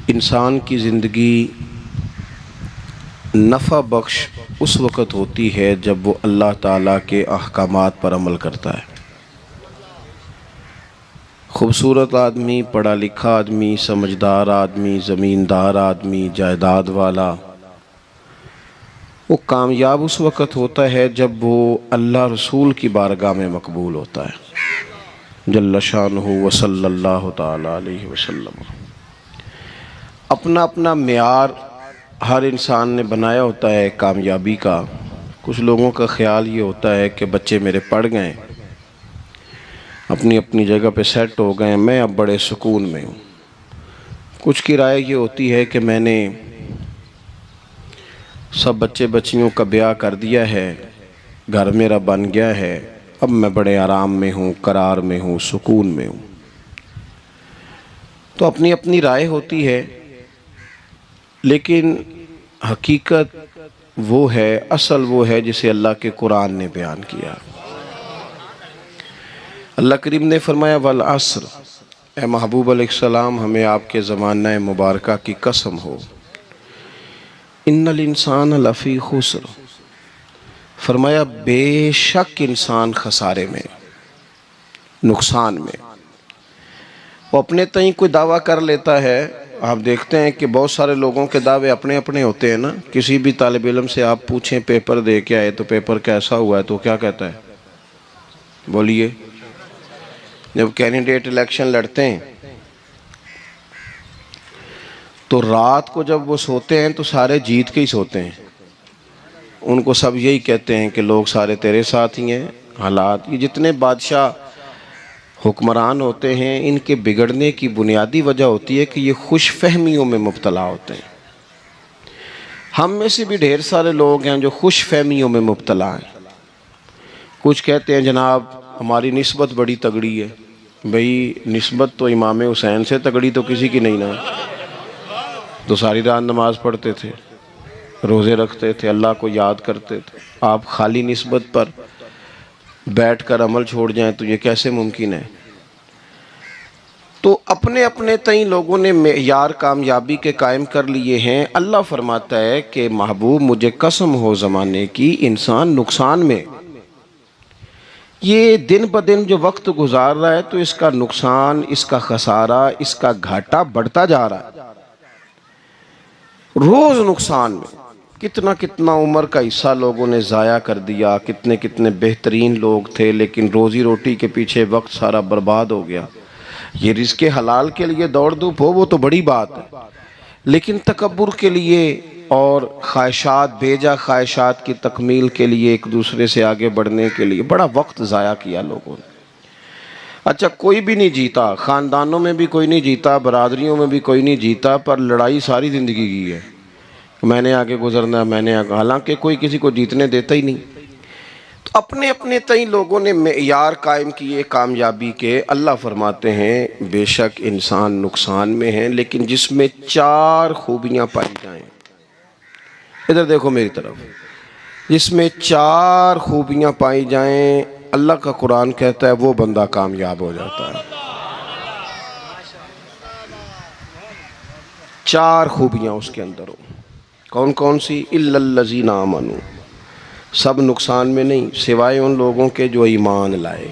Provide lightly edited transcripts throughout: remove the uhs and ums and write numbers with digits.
انسان کی زندگی نفع بخش اس وقت ہوتی ہے جب وہ اللہ تعالیٰ کے احکامات پر عمل کرتا ہے۔ خوبصورت آدمی، پڑھا لکھا آدمی، سمجھدار آدمی، زمیندار آدمی، جائیداد والا، وہ کامیاب اس وقت ہوتا ہے جب وہ اللہ رسول کی بارگاہ میں مقبول ہوتا ہے جل شانہ وصلی اللہ تعالی علیہ وسلم۔ اپنا اپنا معیار ہر انسان نے بنایا ہوتا ہے کامیابی کا۔ کچھ لوگوں کا خیال یہ ہوتا ہے کہ بچے میرے پڑھ گئے، اپنی اپنی جگہ پہ سیٹ ہو گئے، میں اب بڑے سکون میں ہوں۔ کچھ کی رائے یہ ہوتی ہے کہ میں نے سب بچے بچیوں کا بیاہ کر دیا ہے، گھر میرا بن گیا ہے، اب میں بڑے آرام میں ہوں، قرار میں ہوں، سکون میں ہوں۔ تو اپنی اپنی رائے ہوتی ہے، لیکن حقیقت وہ ہے، اصل وہ ہے جسے اللہ کے قرآن نے بیان کیا۔ اللہ کریم نے فرمایا والعصر، اے محبوب علیہ السلام ہمیں آپ کے زمانہ مبارکہ کی قسم ہو، ان الانسان لفی خسر، فرمایا بے شک انسان خسارے میں، نقصان میں۔ وہ اپنے تئیں کوئی دعویٰ کر لیتا ہے، آپ دیکھتے ہیں کہ بہت سارے لوگوں کے دعوے اپنے اپنے ہوتے ہیں نا۔ کسی بھی طالب علم سے آپ پوچھیں پیپر دے کے آئے تو پیپر کیسا ہوا ہے تو کیا کہتا ہے؟ بولیے۔ جب کینڈیڈیٹ الیکشن لڑتے ہیں تو رات کو جب وہ سوتے ہیں تو سارے جیت کے ہی سوتے ہیں۔ ان کو سب یہی کہتے ہیں کہ لوگ سارے تیرے ساتھ ہی ہیں۔ حالات، یہ جتنے بادشاہ حکمران ہوتے ہیں ان کے بگڑنے کی بنیادی وجہ ہوتی ہے کہ یہ خوش فہمیوں میں مبتلا ہوتے ہیں۔ ہم میں سے بھی ڈھیر سارے لوگ ہیں جو خوش فہمیوں میں مبتلا ہیں۔ کچھ کہتے ہیں جناب ہماری نسبت بڑی تگڑی ہے۔ بھئی نسبت تو امام حسین سے تگڑی تو کسی کی نہیں نا، تو ساری رات نماز پڑھتے تھے، روزے رکھتے تھے، اللہ کو یاد کرتے تھے۔ آپ خالی نسبت پر بیٹھ کر عمل چھوڑ جائیں تو یہ کیسے ممکن ہے؟ تو اپنے اپنے تئیں لوگوں نے معیار کامیابی کے قائم کر لیے ہیں۔ اللہ فرماتا ہے کہ محبوب مجھے قسم ہو زمانے کی، انسان نقصان میں۔ یہ دن بدن جو وقت گزار رہا ہے تو اس کا نقصان، اس کا خسارہ، اس کا گھاٹا بڑھتا جا رہا ہے، روز نقصان میں۔ کتنا کتنا عمر کا حصہ لوگوں نے ضائع کر دیا، کتنے کتنے بہترین لوگ تھے لیکن روزی روٹی کے پیچھے وقت سارا برباد ہو گیا۔ یہ رزق حلال کے لیے دوڑ دھوپ ہو وہ تو بڑی بات ہے، لیکن تکبر کے لیے اور خواہشات، بیجا خواہشات کی تکمیل کے لیے، ایک دوسرے سے آگے بڑھنے کے لیے بڑا وقت ضائع کیا لوگوں نے۔ اچھا کوئی بھی نہیں جیتا، خاندانوں میں بھی کوئی نہیں جیتا، برادریوں میں بھی کوئی نہیں جیتا، پر لڑائی ساری زندگی کی ہے، میں نے آگے گزرنا، میں نے آگے، حالانکہ کوئی کسی کو جیتنے دیتا ہی نہیں۔ تو اپنے اپنے تئیں لوگوں نے معیار قائم کیے کامیابی کے۔ اللہ فرماتے ہیں بے شک انسان نقصان میں ہے، لیکن جس میں 4 خوبیاں پائی جائیں، ادھر دیکھو میری طرف، جس میں 4 خوبیاں پائی جائیں، اللہ کا قرآن کہتا ہے وہ بندہ کامیاب ہو جاتا ہے۔ 4 خوبیاں اس کے اندر ہو۔ کون کون سی؟ الا الذین آمنوا، سب نقصان میں نہیں سوائے ان لوگوں کے جو ایمان لائے۔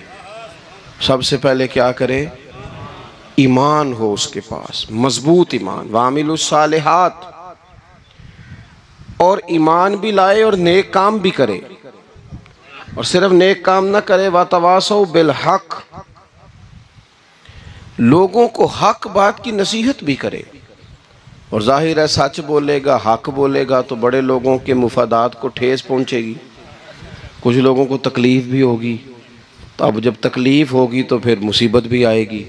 سب سے پہلے کیا کرے؟ ایمان ہو اس کے پاس، مضبوط ایمان۔ وعملوا الصالحات، اور ایمان بھی لائے اور نیک کام بھی کرے، اور صرف نیک کام نہ کرے، وَتَوَاصَوْا بِالْحَقِّ، لوگوں کو حق بات کی نصیحت بھی کرے۔ اور ظاہر ہے سچ بولے گا، حق بولے گا تو بڑے لوگوں کے مفادات کو ٹھیس پہنچے گی، کچھ لوگوں کو تکلیف بھی ہوگی، تو اب جب تکلیف ہوگی تو پھر مصیبت بھی آئے گی۔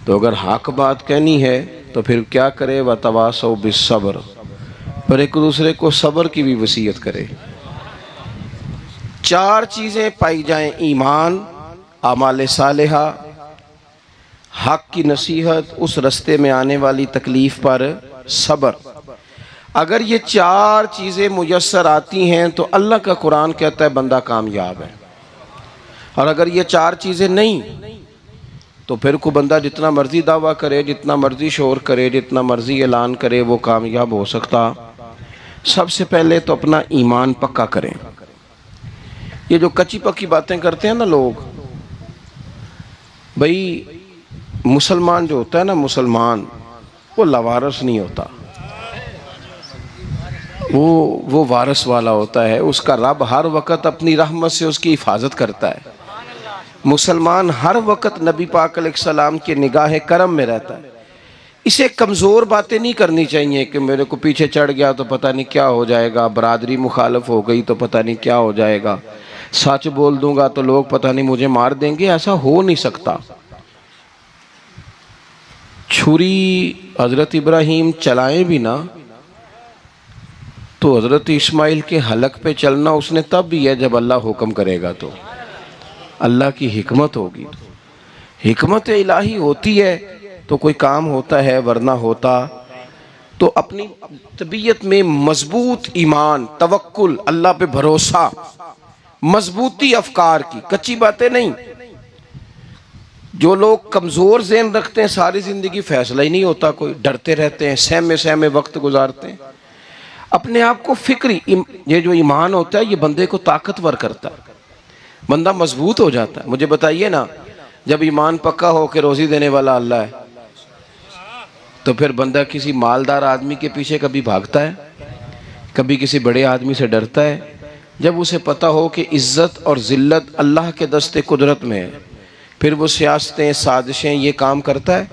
تو اگر حق بات کہنی ہے تو پھر کیا کرے؟ وَتَوَاصَوْا بِالصَّبْرِ، پر ایک دوسرے کو صبر کی بھی وصیت کرے۔ 4 چیزیں پائی جائیں، ایمان، اعمال صالحہ، حق کی نصیحت، اس رستے میں آنے والی تکلیف پر صبر۔ اگر یہ 4 چیزیں میسر آتی ہیں تو اللہ کا قرآن کہتا ہے بندہ کامیاب ہے۔ اور اگر یہ 4 چیزیں نہیں تو پھر کوئی بندہ جتنا مرضی دعویٰ کرے، جتنا مرضی شور کرے، جتنا مرضی اعلان کرے، وہ کامیاب ہو سکتا؟ سب سے پہلے تو اپنا ایمان پکا کریں۔ یہ جو کچی پکی باتیں کرتے ہیں نا لوگ، بھئی مسلمان جو ہوتا ہے نا، مسلمان وہ لاوارث نہیں ہوتا، وہ وارث والا ہوتا ہے۔ اس کا رب ہر وقت اپنی رحمت سے اس کی حفاظت کرتا ہے۔ مسلمان ہر وقت نبی پاک علیہ السلام کے نگاہ کرم میں رہتا ہے۔ اسے کمزور باتیں نہیں کرنی چاہیے کہ میرے کو پیچھے چڑھ گیا تو پتہ نہیں کیا ہو جائے گا، برادری مخالف ہو گئی تو پتہ نہیں کیا ہو جائے گا، سچ بول دوں گا تو لوگ پتہ نہیں مجھے مار دیں گے۔ ایسا ہو نہیں سکتا۔ چھری حضرت ابراہیم چلائیں بھی نا تو حضرت اسماعیل کے حلق پہ چلنا اس نے تب بھی ہے جب اللہ حکم کرے گا، تو اللہ کی حکمت ہوگی۔ حکمت الہی ہوتی ہے تو کوئی کام ہوتا ہے، ورنہ ہوتا تو اپنی طبیعت میں مضبوط ایمان، توکل، اللہ پہ بھروسہ، مضبوطی افکار کی، کچی باتیں نہیں۔ جو لوگ کمزور ذہن رکھتے ہیں ساری زندگی فیصلہ ہی نہیں ہوتا، کوئی ڈرتے رہتے ہیں، سہمے سہمے وقت گزارتے ہیں۔ اپنے آپ کو فکری، یہ جو ایمان ہوتا ہے یہ بندے کو طاقتور کرتا ہے، بندہ مضبوط ہو جاتا ہے۔ مجھے بتائیے نا، جب ایمان پکا ہو کہ روزی دینے والا اللہ ہے تو پھر بندہ کسی مالدار آدمی کے پیچھے کبھی بھاگتا ہے؟ کبھی کسی بڑے آدمی سے ڈرتا ہے؟ جب اسے پتہ ہو کہ عزت اور ذلت اللہ کے دست قدرت میں ہے، پھر وہ سیاستیں، سازشیں، یہ کام کرتا ہے۔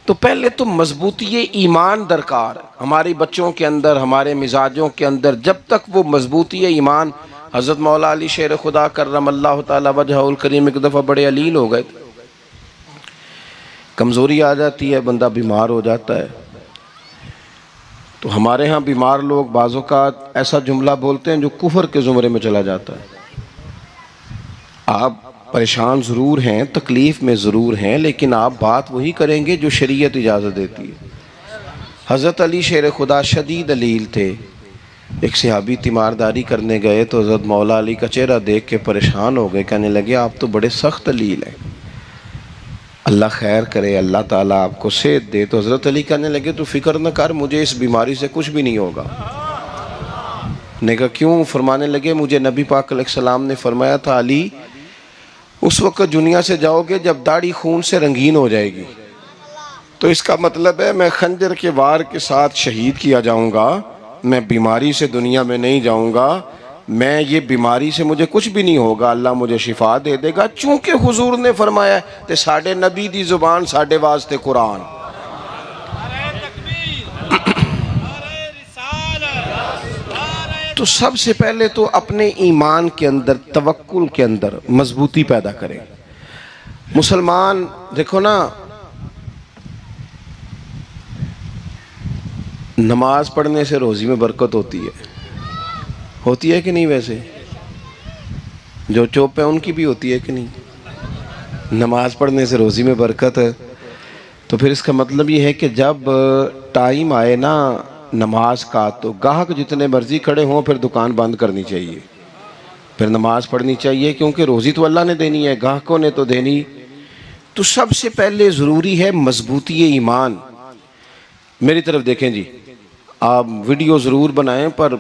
تو پہلے تو مضبوطی ایمان درکار ہے ہمارے بچوں کے اندر، ہمارے مزاجوں کے اندر۔ جب تک وہ مضبوطی ایمان، حضرت مولا علی شیر خدا کرم اللہ تعالی وجہہ الکریم ایک دفعہ بڑے علیل ہو گئے، کمزوری آ جاتی ہے، بندہ بیمار ہو جاتا ہے۔ تو ہمارے ہاں بیمار لوگ بعض اوقات ایسا جملہ بولتے ہیں جو کفر کے زمرے میں چلا جاتا ہے۔ آپ پریشان ضرور ہیں، تکلیف میں ضرور ہیں، لیکن آپ بات وہی کریں گے جو شریعت اجازت دیتی ہے۔ حضرت علی شیر خدا شدید علیل تھے۔ ایک صحابی تیمارداری کرنے گئے تو حضرت مولا علی کا چہرہ دیکھ کے پریشان ہو گئے، کہنے لگے آپ تو بڑے سخت علیل ہیں، اللہ خیر کرے، اللہ تعالیٰ آپ کو صحت دے۔ تو حضرت علی کہنے لگے تو فکر نہ کر، مجھے اس بیماری سے کچھ بھی نہیں ہوگا۔ نے کہا کیوں؟ فرمانے لگے مجھے نبی پاک علیہ السلام نے فرمایا تھا علی اس وقت دنیا سے جاؤ گے جب داڑھی خون سے رنگین ہو جائے گی، تو اس کا مطلب ہے میں خنجر کے وار کے ساتھ شہید کیا جاؤں گا، میں بیماری سے دنیا میں نہیں جاؤں گا، میں یہ بیماری سے مجھے کچھ بھی نہیں ہوگا، اللہ مجھے شفا دے دے گا۔ چونکہ حضور نے فرمایا تے ساڑھے نبی دی زبان ساڑھے واسطے قرآن۔ تو سب سے پہلے تو اپنے ایمان کے اندر، توکل کے اندر مضبوطی پیدا کریں۔ مسلمان دیکھو نا، نماز پڑھنے سے روزی میں برکت ہوتی ہے کہ نہیں؟ ویسے جو چوپ ہیں ان کی بھی ہوتی ہے کہ نہیں؟ نماز پڑھنے سے روزی میں برکت ہے، تو پھر اس کا مطلب یہ ہے کہ جب ٹائم آئے نا نماز کا تو گاہک جتنے مرضی کھڑے ہوں پھر دکان بند کرنی چاہیے، پھر نماز پڑھنی چاہیے، کیونکہ روزی تو اللہ نے دینی ہے، گاہکوں نے تو دینی۔ تو سب سے پہلے ضروری ہے مضبوطی ایمان۔ میری طرف دیکھیں جی، آپ ویڈیو ضرور بنائیں پر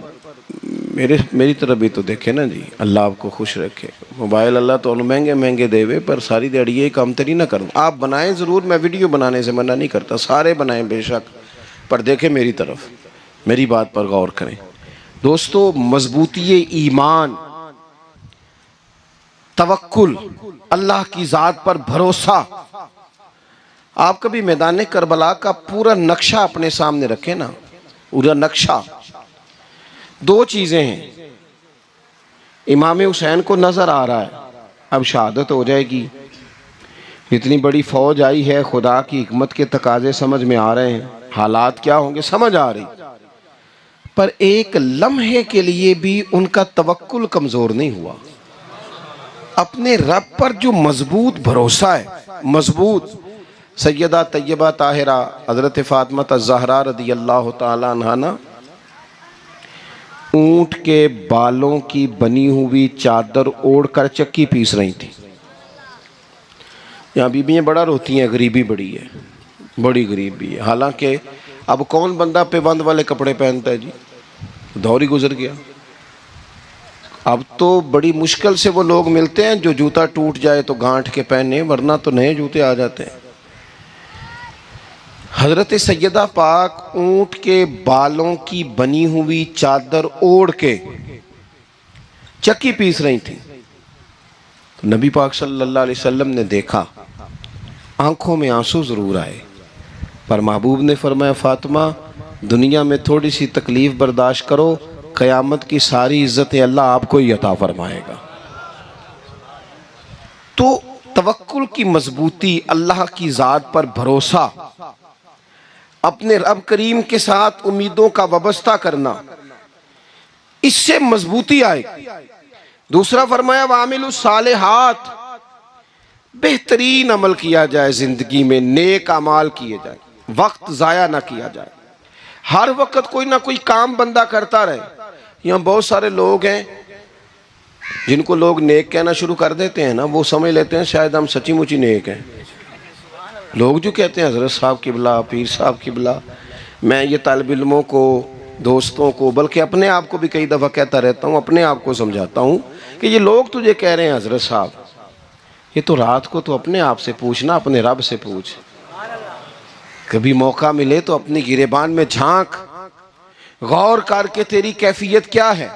میری طرف بھی تو دیکھیں نا جی، اللہ آپ کو خوش رکھے۔ موبائل اللہ تو مہنگے دے وے، پر ساری دیڑی یہ کام تری نہ کروں۔ آپ بنائیں ضرور، میں ویڈیو بنانے سے منع نہیں کرتا، سارے بنائیں بے شک، پر دیکھیں میری طرف، میری بات پر غور کریں۔ دوستو، مضبوطی ایمان، توکل، اللہ کی ذات پر بھروسہ۔ آپ کبھی میدان کربلا کا پورا نقشہ اپنے سامنے رکھیں نا، پورا نقشہ۔ دو چیزیں ہیں، امام حسین کو نظر آ رہا ہے اب شہادت ہو جائے گی، اتنی بڑی فوج آئی ہے، خدا کی حکمت کے تقاضے سمجھ میں آ رہے ہیں، حالات کیا ہوں گے سمجھ آ رہی، پر ایک لمحے کے لیے بھی ان کا توکل کمزور نہیں ہوا۔ اپنے رب پر جو مضبوط بھروسہ ہے، مضبوط۔ سیدہ طیبہ طاہرہ حضرت فاطمہ الزہرا رضی اللہ تعالی عنہا نا اونٹ کے بالوں کی بنی ہوئی چادر اوڑھ کر چکی پیس رہی تھی۔ یہاں بیویاں بڑا روتی ہیں، غریبی بڑی ہے، بڑی غریبی ہے. حالانکہ اب کون بندہ پہ بند والے کپڑے پہنتا ہے جی، دور ہی گزر گیا. اب تو بڑی مشکل سے وہ لوگ ملتے ہیں جو جوتا ٹوٹ جائے تو گانٹھ کے پہنے، ورنہ تو نئے جوتے آ جاتے ہیں. حضرت سیدہ پاک اونٹ کے بالوں کی بنی ہوئی چادر اوڑھ کے چکی پیس رہی تھی. نبی پاک صلی اللہ علیہ وسلم نے دیکھا، آنکھوں میں آنسو ضرور آئے، پر محبوب نے فرمایا فاطمہ دنیا میں تھوڑی سی تکلیف برداشت کرو، قیامت کی ساری عزتیں اللہ آپ کو ہی عطا فرمائے گا. تو توکل کی مضبوطی، اللہ کی ذات پر بھروسہ، اپنے رب کریم کے ساتھ امیدوں کا وابستہ کرنا، اس سے مضبوطی آئے. دوسرا فرمایا وَعَمِلُوا الصَّالِحَاتِ، بہترین عمل کیا جائے زندگی میں، نیک اعمال کیے جائے، وقت ضائع نہ کیا جائے. ہر وقت کوئی نہ کوئی کام بندہ کرتا رہے. یہاں بہت سارے لوگ ہیں جن کو لوگ نیک کہنا شروع کر دیتے ہیں نا، وہ سمجھ لیتے ہیں شاید ہم سچی مچی نیک ہیں. لوگ جو کہتے ہیں حضرت صاحب قبلہ، پیر صاحب قبلہ، میں یہ طالب علموں کو، دوستوں کو، بلکہ اپنے آپ کو بھی کئی دفعہ کہتا رہتا ہوں، اپنے آپ کو سمجھاتا ہوں کہ یہ لوگ تجھے کہہ رہے ہیں حضرت صاحب، یہ تو رات کو تو اپنے آپ سے پوچھنا، اپنے رب سے پوچھ. کبھی موقع ملے تو اپنی گریبان میں جھانک، غور کر کے تیری کیفیت کیا ہے.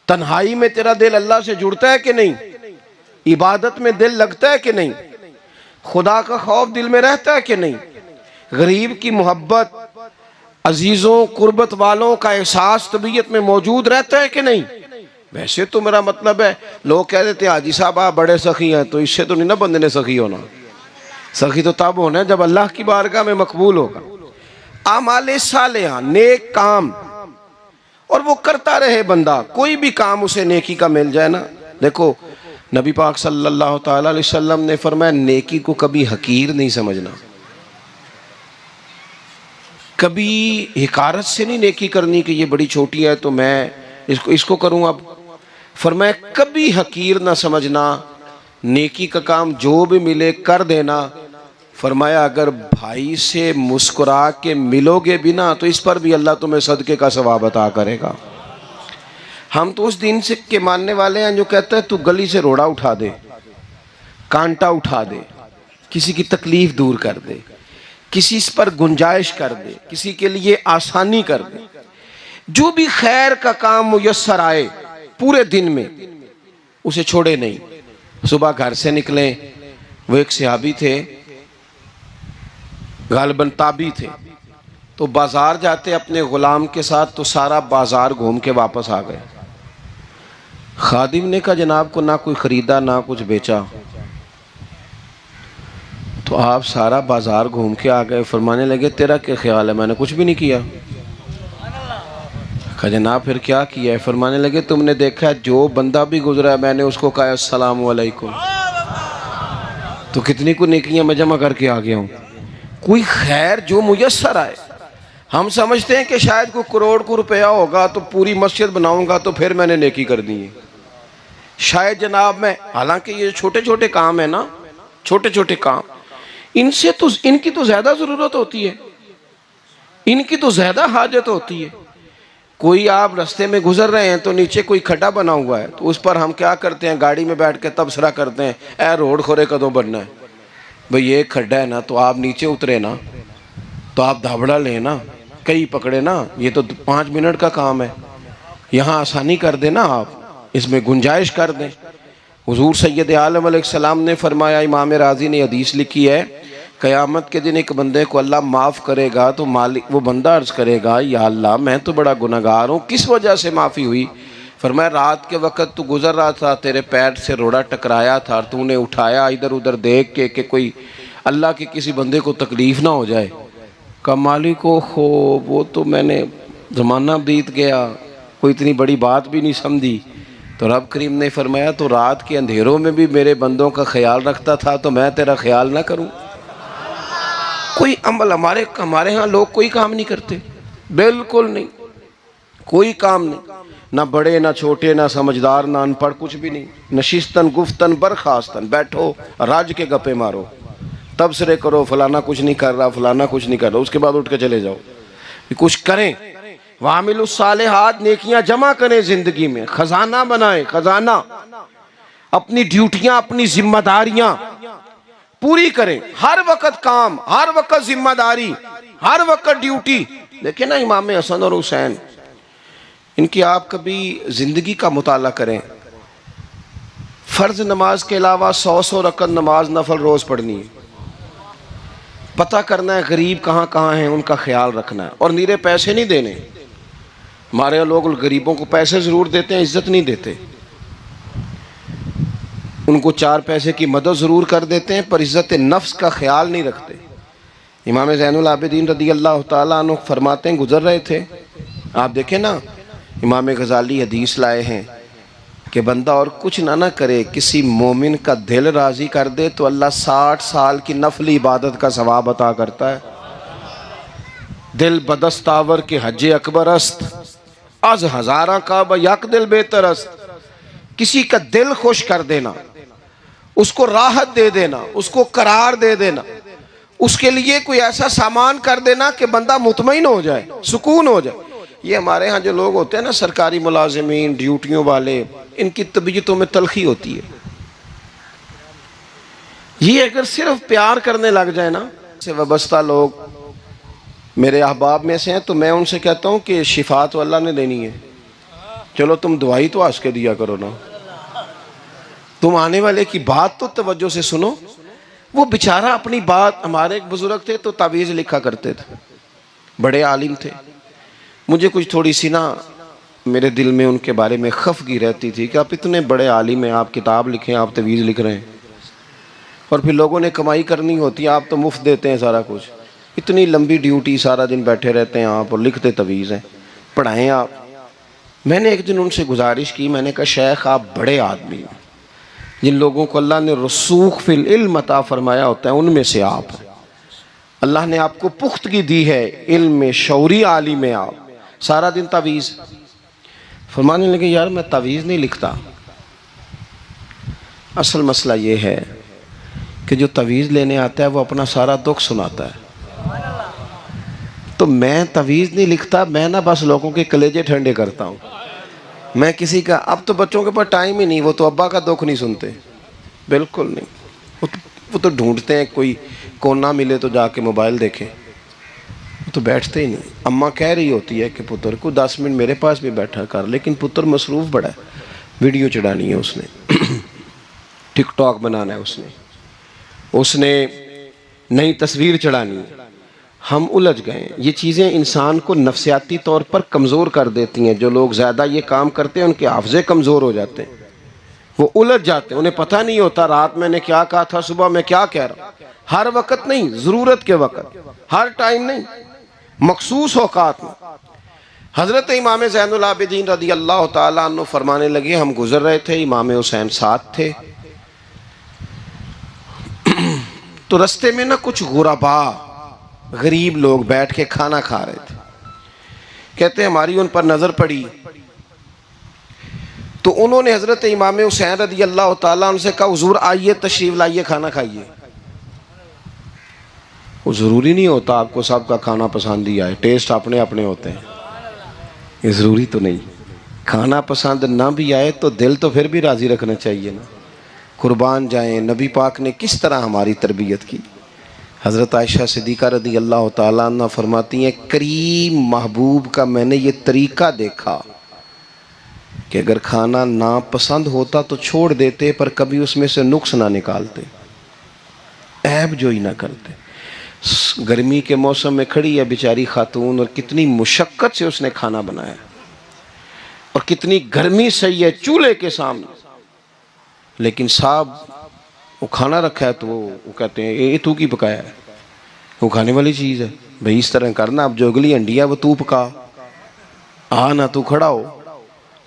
تنہائی میں تیرا دل اللہ سے جڑتا ہے کہ نہیں؟ عبادت میں دل لگتا ہے کہ نہیں؟ خدا کا خوف دل میں رہتا ہے کہ نہیں؟ غریب کی محبت، عزیزوں قربت والوں کا احساس طبیعت میں موجود رہتا ہے کہ نہیں؟ ویسے تو میرا مطلب ہے، لوگ کہہ دیتے ہیں حاجی صاحب آپ بڑے سخی ہیں، تو اس سے تو نہیں نا بندے نے سخی ہونا. سخی تو تب ہونا ہے جب اللہ کی بارگاہ میں مقبول ہوگا. اعمال صالحہ، نیک کام، اور وہ کرتا رہے بندہ، کوئی بھی کام اسے نیکی کا مل جائے نا. دیکھو نبی پاک صلی اللہ تعالیٰ علیہ وسلم نے فرمایا نیکی کو کبھی حقیر نہیں سمجھنا، کبھی حقارت سے نہیں نیکی کرنی کہ یہ بڑی چھوٹی ہے تو میں اس کو کروں. اب فرمایا کبھی حقیر نہ سمجھنا، نیکی کا کام جو بھی ملے کر دینا. فرمایا اگر بھائی سے مسکرا کے ملو گے بھی نا تو اس پر بھی اللہ تمہیں صدقے کا ثواب عطا کرے گا. ہم تو اس دین سے کے ماننے والے ہیں جو کہتا ہے تو گلی سے روڑا اٹھا دے، کانٹا اٹھا دے، کسی کی تکلیف دور کر دے، کسی اس پر گنجائش کر دے، کسی کے لیے آسانی کر دے. جو بھی خیر کا کام میسر آئے پورے دن میں اسے چھوڑے نہیں. صبح گھر سے نکلیں، وہ ایک صحابی تھے، غالباً تابعی تھے، تو بازار جاتے اپنے غلام کے ساتھ تو سارا بازار گھوم کے واپس آ گئے. خادم نے کہا جناب کو نہ کوئی خریدا نہ کچھ بیچا. تو آپ سارا بازار گھوم کے آ گئے. فرمانے لگے تیرا کیا خیال ہے؟ میں نے کچھ بھی نہیں کیا. کہا جناب پھر کیا کیا ہے؟ فرمانے لگے تم نے دیکھا جو بندہ بھی گزرا ہے میں نے اس کو کہا السلام علیکم. تو کتنی کو نیکیاں میں جمع کر کے آ گیا ہوں. کوئی خیر جو میسر آئے. ہم سمجھتے ہیں کہ شاید کوئی کروڑ کو روپیہ ہوگا تو پوری مسجد بناؤں گا تو پھر میں نے نیکی کر دی ہے. شاید جناب میں، حالانکہ یہ چھوٹے چھوٹے کام ہیں نا، چھوٹے چھوٹے کام، ان کی تو زیادہ ضرورت ہوتی ہے، ان کی تو زیادہ حاجت ہوتی ہے. کوئی آپ رستے میں گزر رہے ہیں تو نیچے کوئی کھڈا بنا ہوا ہے تو اس پر ہم کیا کرتے ہیں؟ گاڑی میں بیٹھ کے تبصرہ کرتے ہیں اے روڈ کھورے کدوں بننا ہے. بھئی یہ کھڈا ہے نا تو آپ نیچے اترے نا تو آپ دھابڑا لیں نا، کئی پکڑے نا، یہ تو 5 منٹ کا کام ہے. یہاں آسانی کر دیں نا، آپ اس میں گنجائش کر دیں. حضور سید عالم علیہ السلام نے فرمایا، امام راضی نے حدیث لکھی ہے، قیامت کے دن ایک بندے کو اللہ معاف کرے گا تو مالک وہ بندہ عرض کرے گا یا اللہ میں تو بڑا گناہگار ہوں، کس وجہ سے معافی ہوئی؟ فرمایا رات کے وقت تو گزر رہا تھا، تیرے پیر سے روڑا ٹکرایا تھا اور تو نے اٹھایا ادھر ادھر دیکھ کے کہ کوئی اللہ کے کسی بندے کو تکلیف نہ ہو جائے. کہ مالک ہو وہ تو میں نے زمانہ بیت گیا، کوئی اتنی بڑی بات بھی نہیں سمجھی. تو رب کریم نے فرمایا تو رات کے اندھیروں میں بھی میرے بندوں کا خیال رکھتا تھا تو میں تیرا خیال نہ کروں؟ کوئی عمل ہمارے ہاں لوگ کوئی کام نہیں کرتے، بالکل نہیں. کوئی کام نہیں، نہ بڑے نہ چھوٹے نہ سمجھدار نہ ان پڑھ، کچھ بھی نہیں، نشستن گفتن برخاستن، بیٹھو راج کے گپے مارو، تبصرے کرو فلانا کچھ نہیں کر رہا، فلانا کچھ نہیں کر رہا، اس کے بعد اٹھ کے چلے جاؤ، کچھ کریں۔ وَعَمِلُوا الصَّالِحَاتِ، نیکیاں جمع کریں زندگی میں، خزانہ بنائیں، خزانہ، اپنی ڈیوٹیاں اپنی ذمہ داریاں پوری کریں، ہر وقت کام، ہر وقت ذمہ داری، ہر وقت ڈیوٹی۔ دیکھیں نا امام حسن اور حسین، ان کی آپ کبھی زندگی کا مطالعہ کریں، فرض نماز کے علاوہ 100 رکعت نماز نفل روز پڑھنی ہے، پتہ کرنا ہے غریب کہاں کہاں ہیں، ان کا خیال رکھنا ہے، اور نیرے پیسے نہیں دینے۔ ہمارے لوگ غریبوں کو پیسے ضرور دیتے ہیں، عزت نہیں دیتے، ان کو 4 پیسے کی مدد ضرور کر دیتے ہیں، پر عزت نفس کا خیال نہیں رکھتے۔ امام زین العابدین رضی اللہ تعالیٰ عنہ فرماتے ہیں، گزر رہے تھے، آپ دیکھیں نا امام غزالی حدیث لائے ہیں کہ بندہ اور کچھ نہ کرے، کسی مومن کا دل راضی کر دے تو اللہ 60 سال کی نفلی عبادت کا ثواب عطا کرتا ہے۔ دل بدستاور کے حج اکبر است، از ہزاراں کعبہ یک دل بہتر است۔ کسی کا دل خوش کر دینا، اس کو راحت دے دینا، اس کو قرار دے دینا، اس کے لیے کوئی ایسا سامان کر دینا کہ بندہ مطمئن ہو جائے، سکون ہو جائے۔ یہ ہمارے ہاں جو لوگ ہوتے ہیں نا سرکاری ملازمین، ڈیوٹیوں والے، ان کی طبیعتوں میں تلخی ہوتی ہے۔ یہ اگر صرف پیار کرنے لگ جائے نا، سے وابستہ لوگ میرے احباب میں سے ہیں، تو میں ان سے کہتا ہوں کہ شفا تو اللہ نے دینی ہے، چلو تم دعائی تو آس کے دیا کرو نا، تم آنے والے کی بات تو توجہ سے سنو۔ وہ بیچارہ اپنی بات، ہمارے ایک بزرگ تھے تو تعویذ لکھا کرتے تھے، بڑے عالم تھے، مجھے کچھ تھوڑی سی نا میرے دل میں ان کے بارے میں خفگی رہتی تھی کہ آپ اتنے بڑے عالم ہیں، آپ کتاب لکھیں، آپ تعویذ لکھ رہے ہیں، اور پھر لوگوں نے کمائی کرنی ہوتی ہے، آپ تو مفت دیتے ہیں سارا کچھ، اتنی لمبی ڈیوٹی، سارا دن بیٹھے رہتے ہیں آپ اور لکھتے تعویذ ہیں، پڑھائیں آپ۔ میں نے ایک دن ان سے گزارش کی، میں نے کہا شیخ آپ بڑے آدمی ہیں، جن لوگوں کو اللہ نے رسوخ فی العلم عطا فرمایا ہوتا ہے ان میں سے آپ ہیں، اللہ نے آپ کو پختگی دی ہے، علم میں شعوری عالم میں، آپ سارا دن تعویذ۔ فرمانے لگے یار میں تعویذ نہیں لکھتا، اصل مسئلہ یہ ہے کہ جو تعویذ لینے آتا ہے وہ اپنا سارا دکھ سناتا ہے، تو میں تعویذ نہیں لکھتا، میں نا بس لوگوں کے کلیجے ٹھنڈے کرتا ہوں، میں کسی کا، اب تو بچوں کے پاس ٹائم ہی نہیں، وہ تو ابا کا دکھ نہیں سنتے، بالکل نہیں، وہ تو ڈھونڈتے ہیں کوئی کونا ملے تو جا کے موبائل دیکھیں، وہ تو بیٹھتے ہی نہیں۔ اماں کہہ رہی ہوتی ہے کہ پتر کو 10 منٹ میرے پاس بھی بیٹھا کر، لیکن پتر مصروف بڑا ہے، ویڈیو چڑھانی ہے اس نے، ٹک ٹاک بنانا ہے اس نے نئی تصویر چڑھانی ہے، ہم الجھ گئے ہیں۔ یہ چیزیں انسان کو نفسیاتی طور پر کمزور کر دیتی ہیں، جو لوگ زیادہ یہ کام کرتے ہیں ان کے حافظے کمزور ہو جاتے ہیں، وہ الجھ جاتے ہیں، انہیں پتہ نہیں ہوتا رات میں نے کیا کہا تھا، صبح میں کیا کہہ رہا ہوں۔ ہر وقت نہیں، ضرورت کے وقت، ہر ٹائم نہیں، مخصوص اوقات میں۔ حضرت امام زین العابدین رضی اللہ تعالیٰ عنہ فرمانے لگے، ہم گزر رہے تھے، امام حسین ساتھ تھے، تو رستے میں نا کچھ غربا، غریب لوگ بیٹھ کے کھانا کھا رہے تھے، کہتے ہماری ان پر نظر پڑی تو انہوں نے حضرت امام حسین رضی اللہ تعالیٰ عنہ سے کہا حضور آئیے تشریف لائیے کھانا کھائیے۔ وہ ضروری نہیں ہوتا آپ کو سب کا کھانا پسند ہی آئے، ٹیسٹ اپنے اپنے ہوتے ہیں، یہ ضروری تو نہیں، کھانا پسند نہ بھی آئے تو دل تو پھر بھی راضی رکھنا چاہیے نا۔ قربان جائیں نبی پاک نے کس طرح ہماری تربیت کی۔ حضرت عائشہ صدیقہ رضی اللہ تعالیٰ عنہ فرماتی ہیں کریم محبوب کا میں نے یہ طریقہ دیکھا کہ اگر کھانا ناپسند ہوتا تو چھوڑ دیتے، پر کبھی اس میں سے نقص نہ نکالتے، عیب جوئی نہ کرتے۔ گرمی کے موسم میں کھڑی ہے بیچاری خاتون، اور کتنی مشقت سے اس نے کھانا بنایا، اور کتنی گرمی سہی ہے چولہے کے سامنے، لیکن صاحب وہ کھانا رکھا ہے تو وہ کہتے ہیں یہ تو کی پکایا ہے، وہ کھانے والی چیز ہے، بھئی اس طرح کرنا، اب جو اگلی انڈیا وہ تو پکا، نہ تو کھڑا ہو،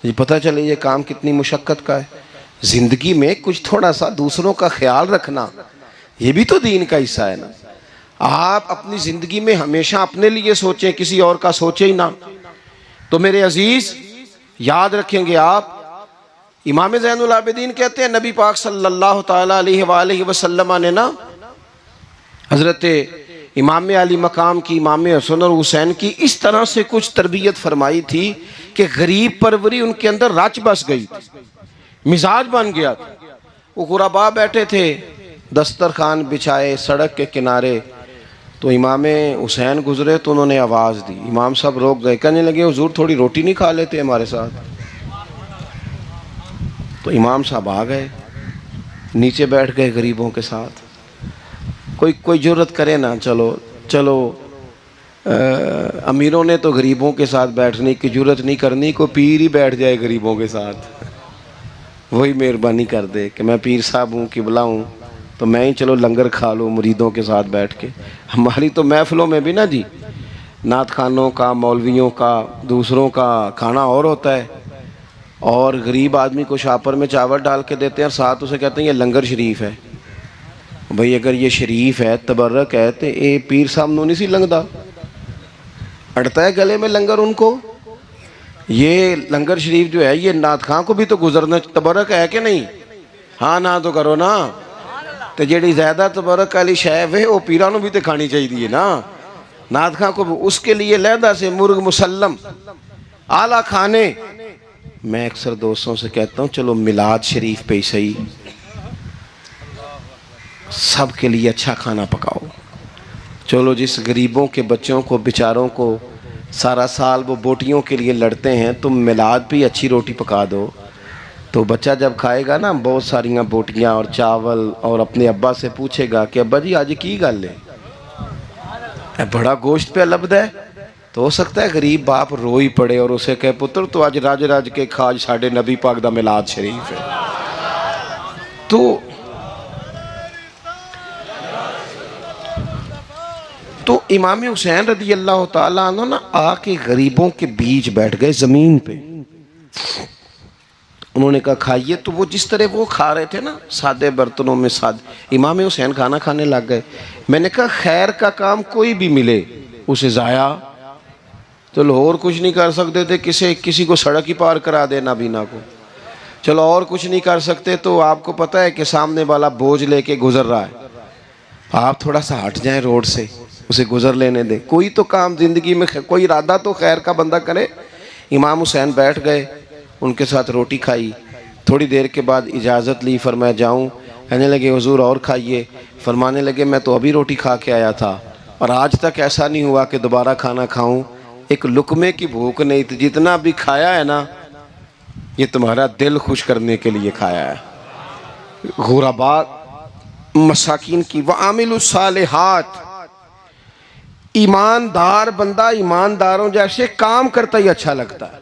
یہ پتہ چلے یہ کام کتنی مشقت کا ہے۔ زندگی میں کچھ تھوڑا سا دوسروں کا خیال رکھنا یہ بھی تو دین کا حصہ ہے نا۔ آپ اپنی زندگی میں ہمیشہ اپنے لیے سوچیں، کسی اور کا سوچیں ہی نہ۔ تو میرے عزیز یاد رکھیں گے آپ، امام زین العابدین کہتے ہیں نبی پاک صلی اللہ تعالیٰ علیہ وآلہ وسلم نے نا حضرت امام علی مقام کی، امام حسن اور حسین کی اس طرح سے کچھ تربیت فرمائی تھی کہ غریب پروری ان کے اندر رچ بس گئی تھی، مزاج بن گیا تھا۔ وہ غربا بیٹھے تھے، دسترخوان بچھائے سڑک کے کنارے، تو امام حسین گزرے تو انہوں نے آواز دی، امام صاحب روک گئے، کہنے لگے حضور تھوڑی روٹی نہیں کھا لیتے ہمارے ساتھ؟ تو امام صاحب آ گئے، نیچے بیٹھ گئے غریبوں کے ساتھ۔ کوئی جرت کرے نا، چلو امیروں نے تو غریبوں کے ساتھ بیٹھنے کی جرت نہیں کرنی، کوئی پیر ہی بیٹھ جائے غریبوں کے ساتھ، وہی مہربانی کر دے کہ میں پیر صاحب ہوں، قبلہ ہوں، تو میں ہی چلو لنگر کھا لوں مریدوں کے ساتھ بیٹھ کے۔ ہماری تو محفلوں میں بھی نا جی، نعت خانوں کا، مولویوں کا، دوسروں کا کھانا اور ہوتا ہے، اور غریب آدمی کو شاپر میں چاول ڈال کے دیتے ہیں اور ساتھ اسے کہتے ہیں یہ لنگر شریف ہے۔ بھئی اگر یہ شریف ہے، تبرک ہے، تو اے پیر صاحب نو نہیں سی لنگدا، اڑتا ہے گلے میں لنگر ان کو۔ یہ لنگر شریف جو ہے یہ نعت خان کو بھی تو گزرنا، تبرک ہے کہ نہیں؟ ہاں نہ تو کرو نا، تو جیڑی زیادہ تبرک والی شے ہے وہ پیرانوں بھی تو کھانی چاہیے نا، نعت خان کو بھی اس کے لیے لہدہ سے مرغ مسلم اعلیٰ کھانے۔ میں اکثر دوستوں سے کہتا ہوں چلو میلاد شریف پہ ہی صحیح سب کے لیے اچھا کھانا پکاؤ، چلو جس غریبوں کے بچوں کو بیچاروں کو سارا سال وہ بوٹیوں کے لیے لڑتے ہیں، تم میلاد بھی اچھی روٹی پکا دو، تو بچہ جب کھائے گا نا بہت ساریاں بوٹیاں اور چاول، اور اپنے ابا سے پوچھے گا کہ ابا جی آج کی گل ہے، بڑا گوشت پہ لبد ہے، تو ہو سکتا ہے غریب باپ روئی پڑے اور اسے کہے پتر تو آج راج راج کے کھاج ساڑھے نبی پاک دا میلاد شریف ہے۔ تو امام حسین رضی اللہ تعالیٰ عنہ نا آ کے غریبوں کے بیچ بیٹھ گئے زمین پہ، انہوں نے کہا کھائیے، تو وہ جس طرح وہ کھا رہے تھے نا سادے برتنوں میں امام حسین کھانا کھانے لگ گئے۔ میں نے کہا خیر کا کام کوئی بھی ملے اسے ضائع، چلو اور کچھ نہیں کر سکتے تھے، کسی کو سڑک ہی پار کرا دے نابینا کو، چلو اور کچھ نہیں کر سکتے، تو آپ کو پتہ ہے کہ سامنے والا بوجھ لے کے گزر رہا ہے، آپ تھوڑا سا ہٹ جائیں روڈ سے، اسے گزر لینے دیں، کوئی تو کام زندگی میں کوئی ارادہ تو خیر کا بندہ کرے۔ امام حسین بیٹھ گئے، ان کے ساتھ روٹی کھائی، تھوڑی دیر کے بعد اجازت لی، فرمایا جاؤں؟ کہنے لگے حضور اور کھائیے، فرمانے لگے میں تو ابھی روٹی کھا کے آیا تھا اور آج تک ایسا نہیں ہوا کہ دوبارہ کھانا کھاؤں، ایک لقمے کی بھوک نہیں تھی، جتنا بھی کھایا ہے نا یہ تمہارا دل خوش کرنے کے لیے کھایا ہے۔ غرباء مساکین کی وعامل الصالحات، ایماندار بندہ ایمانداروں جیسے کام کرتا ہی اچھا لگتا ہے۔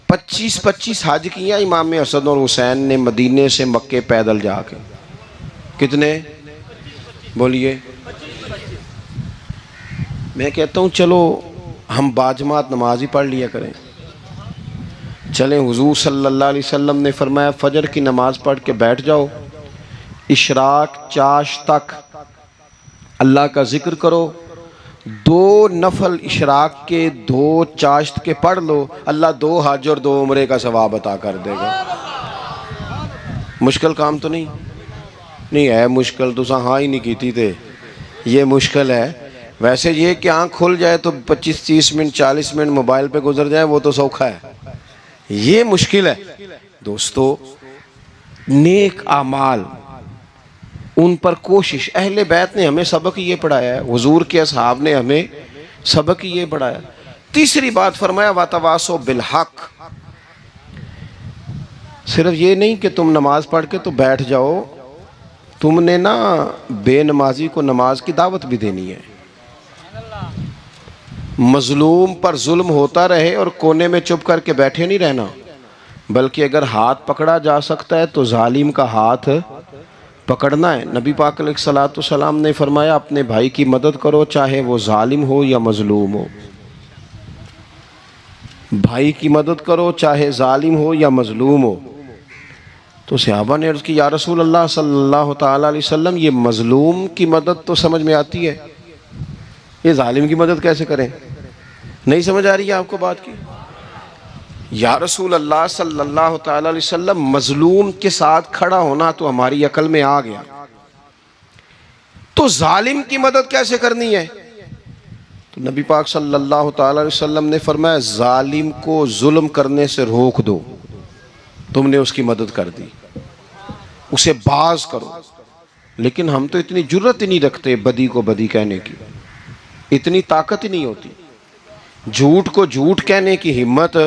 25 حج کیا امام حسن اور حسین نے مدینے سے مکے پیدل جا کے، کتنے بولیے؟ میں کہتا ہوں چلو ہم باجماعت نماز ہی پڑھ لیا کریں، چلیں حضور صلی اللہ علیہ وسلم نے فرمایا فجر کی نماز پڑھ کے بیٹھ جاؤ، اشراق چاشت تک اللہ کا ذکر کرو، 2 نفل اشراق کے 2 چاشت کے پڑھ لو، اللہ 2 حج اور 2 عمرے کا ثواب عطا کر دے گا۔ مشکل کام تو نہیں ہے، مشکل تو ہاں ہی نہیں کیتی تھے، یہ مشکل ہے۔ ویسے یہ کہ آنکھ کھل جائے تو 25-30 منٹ 40 منٹ موبائل پہ گزر جائے وہ تو سوکھا ہے، یہ مشکل ہے۔ دوستو نیک اعمال ان پر کوشش، اہل بیت نے ہمیں سبق یہ پڑھایا ہے، حضور کے اصحاب نے ہمیں سبق یہ پڑھایا۔ تیسری بات فرمایا وَتَوَاصَوْا بِالْحَقِّ، صرف یہ نہیں کہ تم نماز پڑھ کے تو بیٹھ جاؤ، تم نے نا بے نمازی کو نماز کی دعوت بھی دینی ہے۔ مظلوم پر ظلم ہوتا رہے اور کونے میں چپ کر کے بیٹھے نہیں رہنا، بلکہ اگر ہاتھ پکڑا جا سکتا ہے تو ظالم کا ہاتھ پکڑنا ہے۔ نبی پاک علیہ الصلوۃ والسلام نے فرمایا اپنے بھائی کی مدد کرو چاہے وہ ظالم ہو یا مظلوم ہو، بھائی کی مدد کرو چاہے ظالم ہو یا مظلوم ہو۔ تو صحابہ نے عرض کی یا رسول اللہ صلی اللہ تعالیٰ علیہ وسلم یہ مظلوم کی مدد تو سمجھ میں آتی ہے، یہ ظالم کی مدد کیسے کریں؟ نہیں سمجھ آ رہی ہے آپ کو بات کی؟ یا رسول اللہ صلی اللہ تعالی علیہ وسلم، مظلوم کے ساتھ کھڑا ہونا تو ہماری عقل میں آ گیا، تو ظالم کی مدد کیسے کرنی ہے؟ تو نبی پاک صلی اللہ تعالی علیہ وسلم نے فرمایا ظالم کو ظلم کرنے سے روک دو، تم نے اس کی مدد کر دی، اسے باز کرو۔ لیکن ہم تو اتنی جرت ہی نہیں رکھتے بدی کو بدی کہنے کی، اتنی طاقت ہی نہیں ہوتی، جھوٹ کو جھوٹ کہنے کی ہمت۔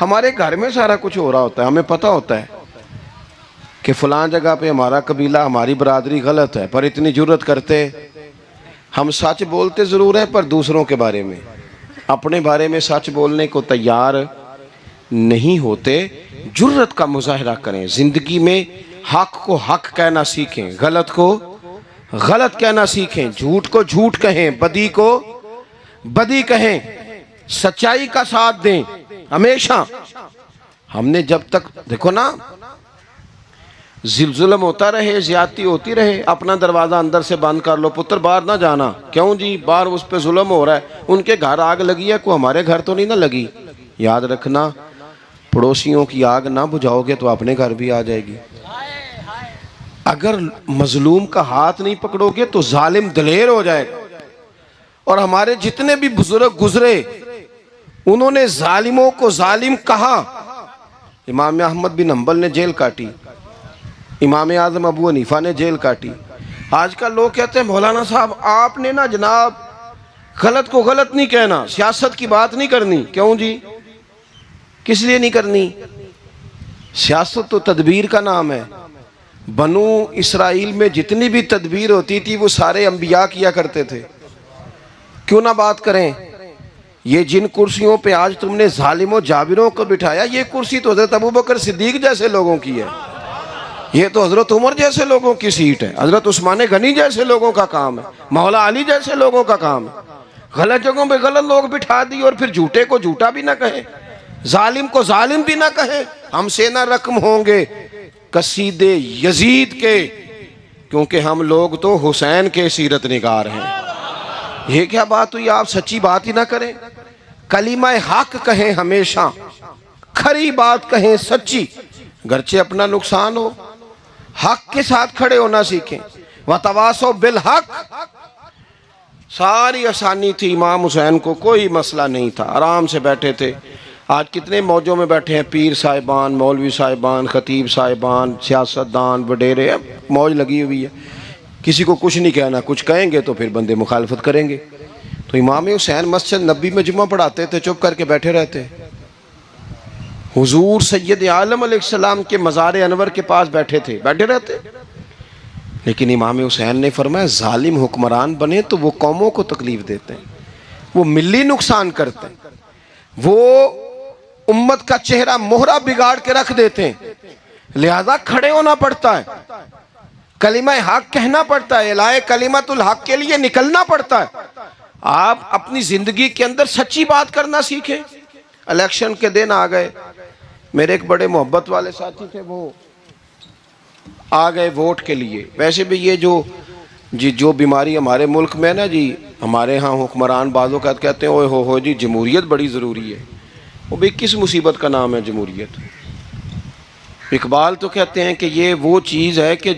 ہمارے گھر میں سارا کچھ ہو رہا ہوتا ہے، ہمیں پتہ ہوتا ہے کہ فلاں جگہ پہ ہمارا قبیلہ ہماری برادری غلط ہے، پر اتنی جرت کرتے ہم سچ بولتے ضرور ہیں پر دوسروں کے بارے میں، اپنے بارے میں سچ بولنے کو تیار نہیں ہوتے۔ جرت کا مظاہرہ کریں، زندگی میں حق کو حق کہنا سیکھیں، غلط کو غلط کہنا سیکھیں، جھوٹ کو جھوٹ کہیں، بدی کو بدی کہیں، سچائی کا ساتھ دیں ہمیشہ۔ ہم نے جب تک دیکھو نا ظلم ہوتا رہے، زیادتی ہوتی رہے، اپنا دروازہ اندر سے بند کر لو، پتر باہر نہ جانا، کیوں جی باہر اس پہ ظلم ہو رہا ہے، ان کے گھر آگ لگی ہے، کوئی ہمارے گھر تو نہیں نہ لگی۔ یاد رکھنا پڑوسیوں کی آگ نہ بجھاؤ گے تو اپنے گھر بھی آ جائے گی۔ اگر مظلوم کا ہاتھ نہیں پکڑو گے تو ظالم دلیر ہو جائے گا۔ اور ہمارے جتنے بھی بزرگ گزرے انہوں نے ظالموں کو ظالم کہا۔ امام احمد بن حنبل نے جیل کاٹی، امام اعظم ابو حنیفہ نے جیل کاٹی۔ آج کل لوگ کہتے ہیں مولانا صاحب آپ نے نا جناب غلط کو غلط نہیں کہنا، سیاست کی بات نہیں کرنی۔ کیوں جی؟ کس لیے نہیں کرنی؟ سیاست تو تدبیر کا نام ہے۔ بنو اسرائیل میں جتنی بھی تدبیر ہوتی تھی وہ سارے انبیاء کیا کرتے تھے، کیوں نہ بات کریں؟ یہ جن کرسیوں پہ آج تم نے ظالموں جابروں کو بٹھایا، یہ کرسی تو حضرت ابوبکر صدیق جیسے لوگوں کی ہے، یہ تو حضرت عمر جیسے لوگوں کی سیٹ ہے، حضرت عثمان غنی جیسے لوگوں کا کام ہے، مولا علی جیسے لوگوں کا کام ہے۔ غلط جگہوں پہ غلط لوگ بٹھا دی اور پھر جھوٹے کو جھوٹا بھی نہ کہیں، ظالم کو ظالم بھی نہ کہیں۔ ہم سے نہ رقم ہوں گے قصید یزید کے، کیونکہ ہم لوگ تو حسین کے سیرت نگار ہیں۔ یہ کیا بات ہوئی؟ آپ سچی بات ہی نہ کریں، کلمہ حق کہیں، ہمیشہ کھری بات کہیں، سچی، گرچہ اپنا نقصان ہو، حق کے ساتھ کھڑے ہونا سیکھیں۔ وَتَوَاصَوْا بِالْحَقِّ، ساری آسانی تھی، امام حسین کو کوئی مسئلہ نہیں تھا، آرام سے بیٹھے تھے۔ آج کتنے موجوں میں بیٹھے ہیں، پیر صاحبان، مولوی صاحبان، خطیب صاحبان، سیاستدان، وڈیرے، موج لگی ہوئی ہے، کسی کو کچھ نہیں کہنا، کچھ کہیں گے تو پھر بندے مخالفت کریں گے۔ تو امام حسین مسجد نبی میں جمعہ پڑھاتے تھے، چپ کر کے بیٹھے رہتے۔ حضور سید عالم علیہ السلام کے مزار انور کے پاس بیٹھے تھے، بیٹھے رہتے۔ لیکن امام حسین نے فرمایا ظالم حکمران بنے تو وہ قوموں کو تکلیف دیتے ہیں، وہ ملی نقصان کرتے ہیں، وہ امت کا چہرہ مہرہ بگاڑ کے رکھ دیتے ہیں، لہذا کھڑے ہونا پڑتا ہے، کلمہ حق کہنا پڑتا ہے، الہے کلمت الحق کے لیے نکلنا پڑتا ہے۔ آپ اپنی زندگی کے اندر سچی بات کرنا سیکھیں۔ الیکشن کے دن آ گئے، میرے ایک بڑے محبت والے ساتھی تھے، وہ آ گئے ووٹ کے لیے۔ ویسے بھی یہ جو بیماری ہمارے ملک میں نا جی، ہمارے ہاں حکمران بعض اوقات کہتے ہیں اوے ہو جی جمہوریت بڑی ضروری ہے۔ وہ بھی کس مصیبت کا نام ہے جمہوریت؟ اقبال تو کہتے ہیں کہ یہ وہ چیز ہے کہ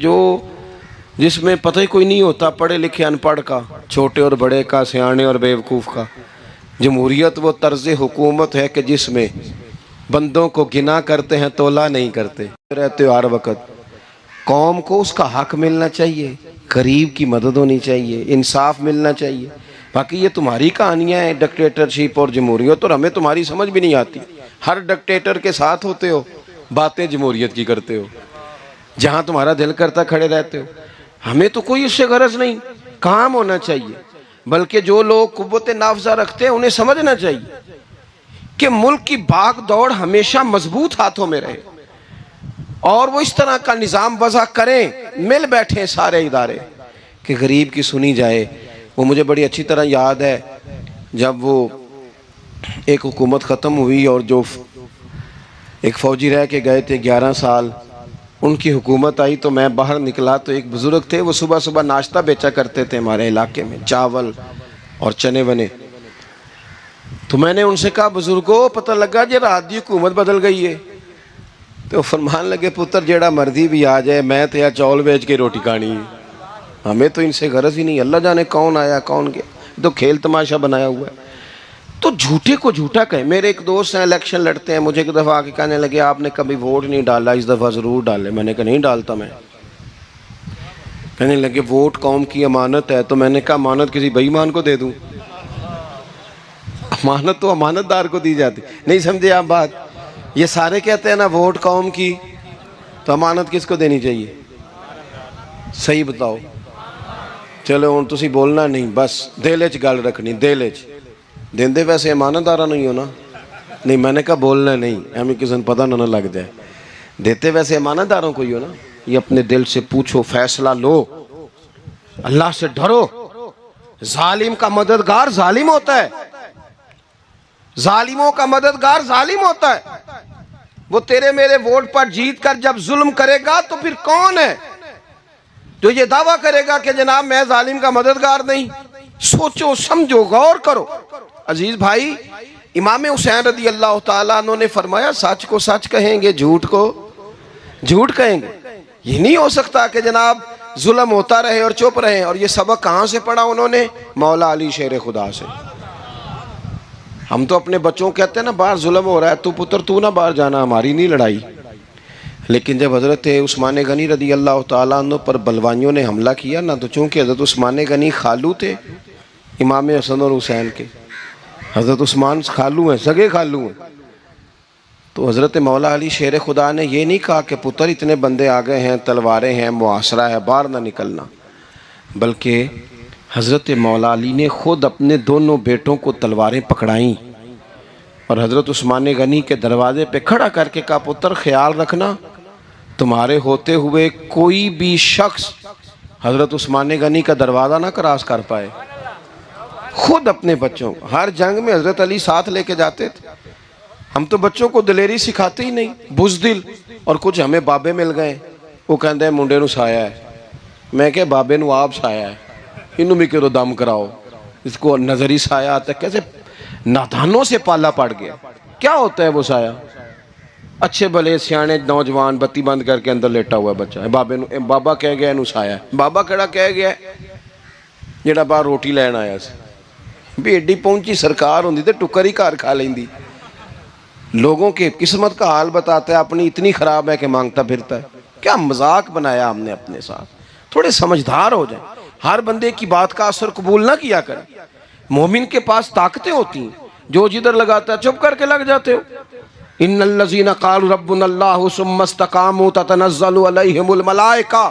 جس میں پتہ ہی کوئی نہیں ہوتا، پڑھے لکھے ان پڑھ کا، چھوٹے اور بڑے کا، سیانے اور بیوقوف کا۔ جمہوریت وہ طرز حکومت ہے کہ جس میں بندوں کو گنا کرتے ہیں، تولا نہیں کرتے رہتے ہو ہر وقت۔ قوم کو اس کا حق ملنا چاہیے، غریب کی مدد ہونی چاہیے، انصاف ملنا چاہیے۔ باقی یہ تمہاری کہانیاں ہیں ڈکٹیٹرشپ اور جمہوریت، اور ہمیں تمہاری سمجھ بھی نہیں آتی۔ ہر ڈکٹیٹر کے ساتھ ہوتے ہو، باتیں جمہوریت کی کرتے ہو، جہاں تمہارا دل کرتا کھڑے رہتے ہو۔ ہمیں تو کوئی اس سے غرض نہیں، کام ہونا چاہیے۔ بلکہ جو لوگ قوت نافذہ رکھتے ہیں انہیں سمجھنا چاہیے کہ ملک کی بھاگ دوڑ ہمیشہ مضبوط ہاتھوں میں رہے، اور وہ اس طرح کا نظام وضع کریں، مل بیٹھیں سارے ادارے کہ غریب کی سنی جائے۔ وہ مجھے بڑی اچھی طرح یاد ہے جب وہ ایک حکومت ختم ہوئی اور جو ایک فوجی رہ کے گئے تھے 11 سال، ان کی حکومت آئی تو میں باہر نکلا تو ایک بزرگ تھے، وہ صبح صبح ناشتہ بیچا کرتے تھے ہمارے علاقے میں، چاول اور چنے ونے۔ تو تو میں نے ان سے کہا بزرگوں پتہ لگا جی رات دی حکومت بدل گئی ہے. تو فرمان لگے پتر جیڑا مرضی بھی آ جائے میں تو یا چول بیچ کے روٹی کھانی ہے, ہمیں تو ان سے غرض ہی نہیں. اللہ جانے کون آیا کون گیا, تو کھیل تماشا بنایا ہوا ہے. تو جھوٹے کو جھوٹا کہیں. میرے ایک دوست ہیں الیکشن لڑتے ہیں, مجھے ایک دفعہ آ کے کہنے لگے آپ نے کبھی ووٹ نہیں ڈالا, اس دفعہ ضرور ڈالے. میں نے کہا نہیں ڈالتا میں. کہنے لگے ووٹ قوم کی امانت ہے. تو میں نے کہا امانت کسی بے ایمان کو دے دوں؟ امانت تو امانت دار کو دی جاتی. نہیں سمجھے آپ بات؟ یہ سارے کہتے ہیں نا ووٹ قوم کی, تو امانت کس کو دینی چاہیے؟ صحیح بتاؤ. چلو ہوں تسی بولنا نہیں, بس دل چ گل رکھنی. دل چ دیندے ویسے امانت دارا نہیں ہونا. نہیں میں نے کہا بولنا نہیں, ہمیں کسی نے پتہ نہ لگ جائے. دیتے ویسے امانت داروں کو ہی ہو نا. یہ اپنے دل سے پوچھو, فیصلہ لو, اللہ سے ڈرو. ظالم کا مددگار ظالم ہوتا ہے, ظالموں کا مددگار ظالم ہوتا ہے. وہ تیرے میرے ووٹ پر جیت کر جب ظلم کرے گا تو پھر کون ہے جو یہ دعویٰ کرے گا کہ جناب میں ظالم کا مددگار نہیں؟ سوچو سمجھو غور کرو. عزیز بھائی, امام حسین رضی اللہ تعالیٰ عنہ نے فرمایا سچ کو سچ کہیں گے, جھوٹ کو جھوٹ کہیں گے. یہ نہیں ہو سکتا کہ جناب ظلم ہوتا رہے اور چپ رہے. اور یہ سبق کہاں سے پڑھا انہوں نے؟ مولا علی شیر خدا سے. ہم تو اپنے بچوں کہتے ہیں نا باہر ظلم ہو رہا ہے, تو پتر تو نہ باہر جانا, ہماری نہیں لڑائی. لیکن جب حضرت عثمان غنی رضی اللہ تعالیٰ عنہ پر بلوائیوں نے حملہ کیا نا, تو چونکہ حضرت عثمان غنی خالو تھے امام حسن اور حسین کے, حضرت عثمان خالو ہیں, سگے خالو ہیں, تو حضرت مولا علی شیر خدا نے یہ نہیں کہا کہ پتر اتنے بندے آ گئے ہیں, تلواریں ہیں, محاصرہ ہے, باہر نہ نکلنا. بلکہ حضرت مولا علی نے خود اپنے دونوں بیٹوں کو تلواریں پکڑائیں اور حضرت عثمان غنی کے دروازے پہ کھڑا کر کے کہا پتر خیال رکھنا تمہارے ہوتے ہوئے کوئی بھی شخص حضرت عثمان غنی کا دروازہ نہ کراس کر پائے. خود اپنے بچوں کو, ہر جنگ میں حضرت علی ساتھ لے کے جاتے تھے. ہم تو بچوں کو دلیری سکھاتے ہی نہیں, بزدل. اور کچھ ہمیں بابے مل گئے, وہ کہتے ہیں منڈے نو سایا ہے. میں کہ بابے نو آپ سایا ہے, انہوں بھی کرو دم کراؤ. اس کو نظری سایہ آتا ہے. کیسے نادانوں سے پالا پڑ گیا. کیا ہوتا ہے وہ سایہ؟ اچھے بھلے سیانے نوجوان بتی بند کر کے اندر لیٹا ہوا ہے بچہ, بابا کہہ گیا انہوں سایہ ہے. بابا کہڑا کہہ گیا جڑا باہر روٹی لین آیا سی, بھی ایڈی پہنچی سرکار ہوندی تے ٹکر ہی گھر کھا لیندی. لوگوں کے قسمت کا حال بتاتا ہے, اپنی اتنی خراب ہے کہ مانگتا پھرتا ہے. کیا مذاق بنایا ہم نے اپنے ساتھ. تھوڑے سمجھدار ہو جائیں, ہر بندے کی بات کا اثر قبول نہ کیا کریں. مومن کے پاس طاقتیں ہوتی ہیں, جو جدھر لگاتا ہے چپ کر کے لگ جاتے ہو. ان الذین قالوا ربنا اللہ ثم استقاموا تتنزل علیہم الملائکہ.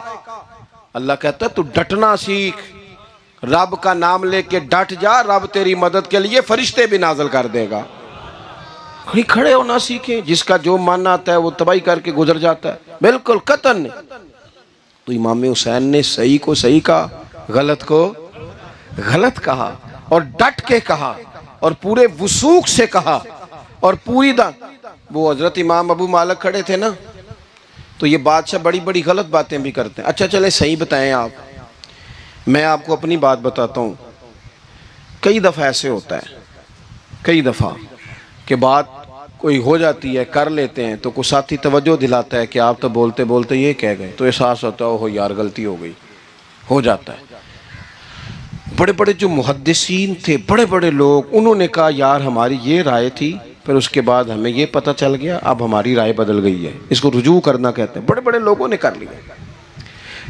اللہ کہتا ہے تو ڈٹنا سیکھ, رب کا نام لے کے ڈٹ جا, رب تیری مدد کے لیے فرشتے بھی نازل کر دے گا. کھڑے ہونا سیکھیں, جس کا جو ماننا آتا ہے وہ تباہی کر کے گزر جاتا ہے, بالکل قطعاً نہیں. تو امام حسین نے صحیح کو صحیح کہا, غلط کو غلط کہا, اور ڈٹ کے کہا, اور پورے وثوق سے کہا, اور پوری وہ حضرت امام ابو مالک کھڑے تھے نا, تو یہ بادشاہ بڑی بڑی غلط باتیں بھی کرتے ہیں. اچھا چلیں صحیح بتائیں آپ, میں آپ کو اپنی بات بتاتا ہوں. کئی دفعہ ایسے ہوتا ہے, کئی دفعہ کہ بات کوئی ہو جاتی ہے, کر لیتے ہیں, تو کوئی ساتھی توجہ دلاتا ہے کہ آپ تو بولتے بولتے یہ کہہ گئے, تو احساس ہوتا ہے ہو یار غلطی ہو گئی, ہو جاتا ہے. بڑے بڑے جو محدثین تھے, بڑے بڑے لوگ, انہوں نے کہا یار ہماری یہ رائے تھی, پھر اس کے بعد ہمیں یہ پتہ چل گیا اب ہماری رائے بدل گئی ہے. اس کو رجوع کرنا کہتے ہیں. بڑے بڑے لوگوں نے کر لیا.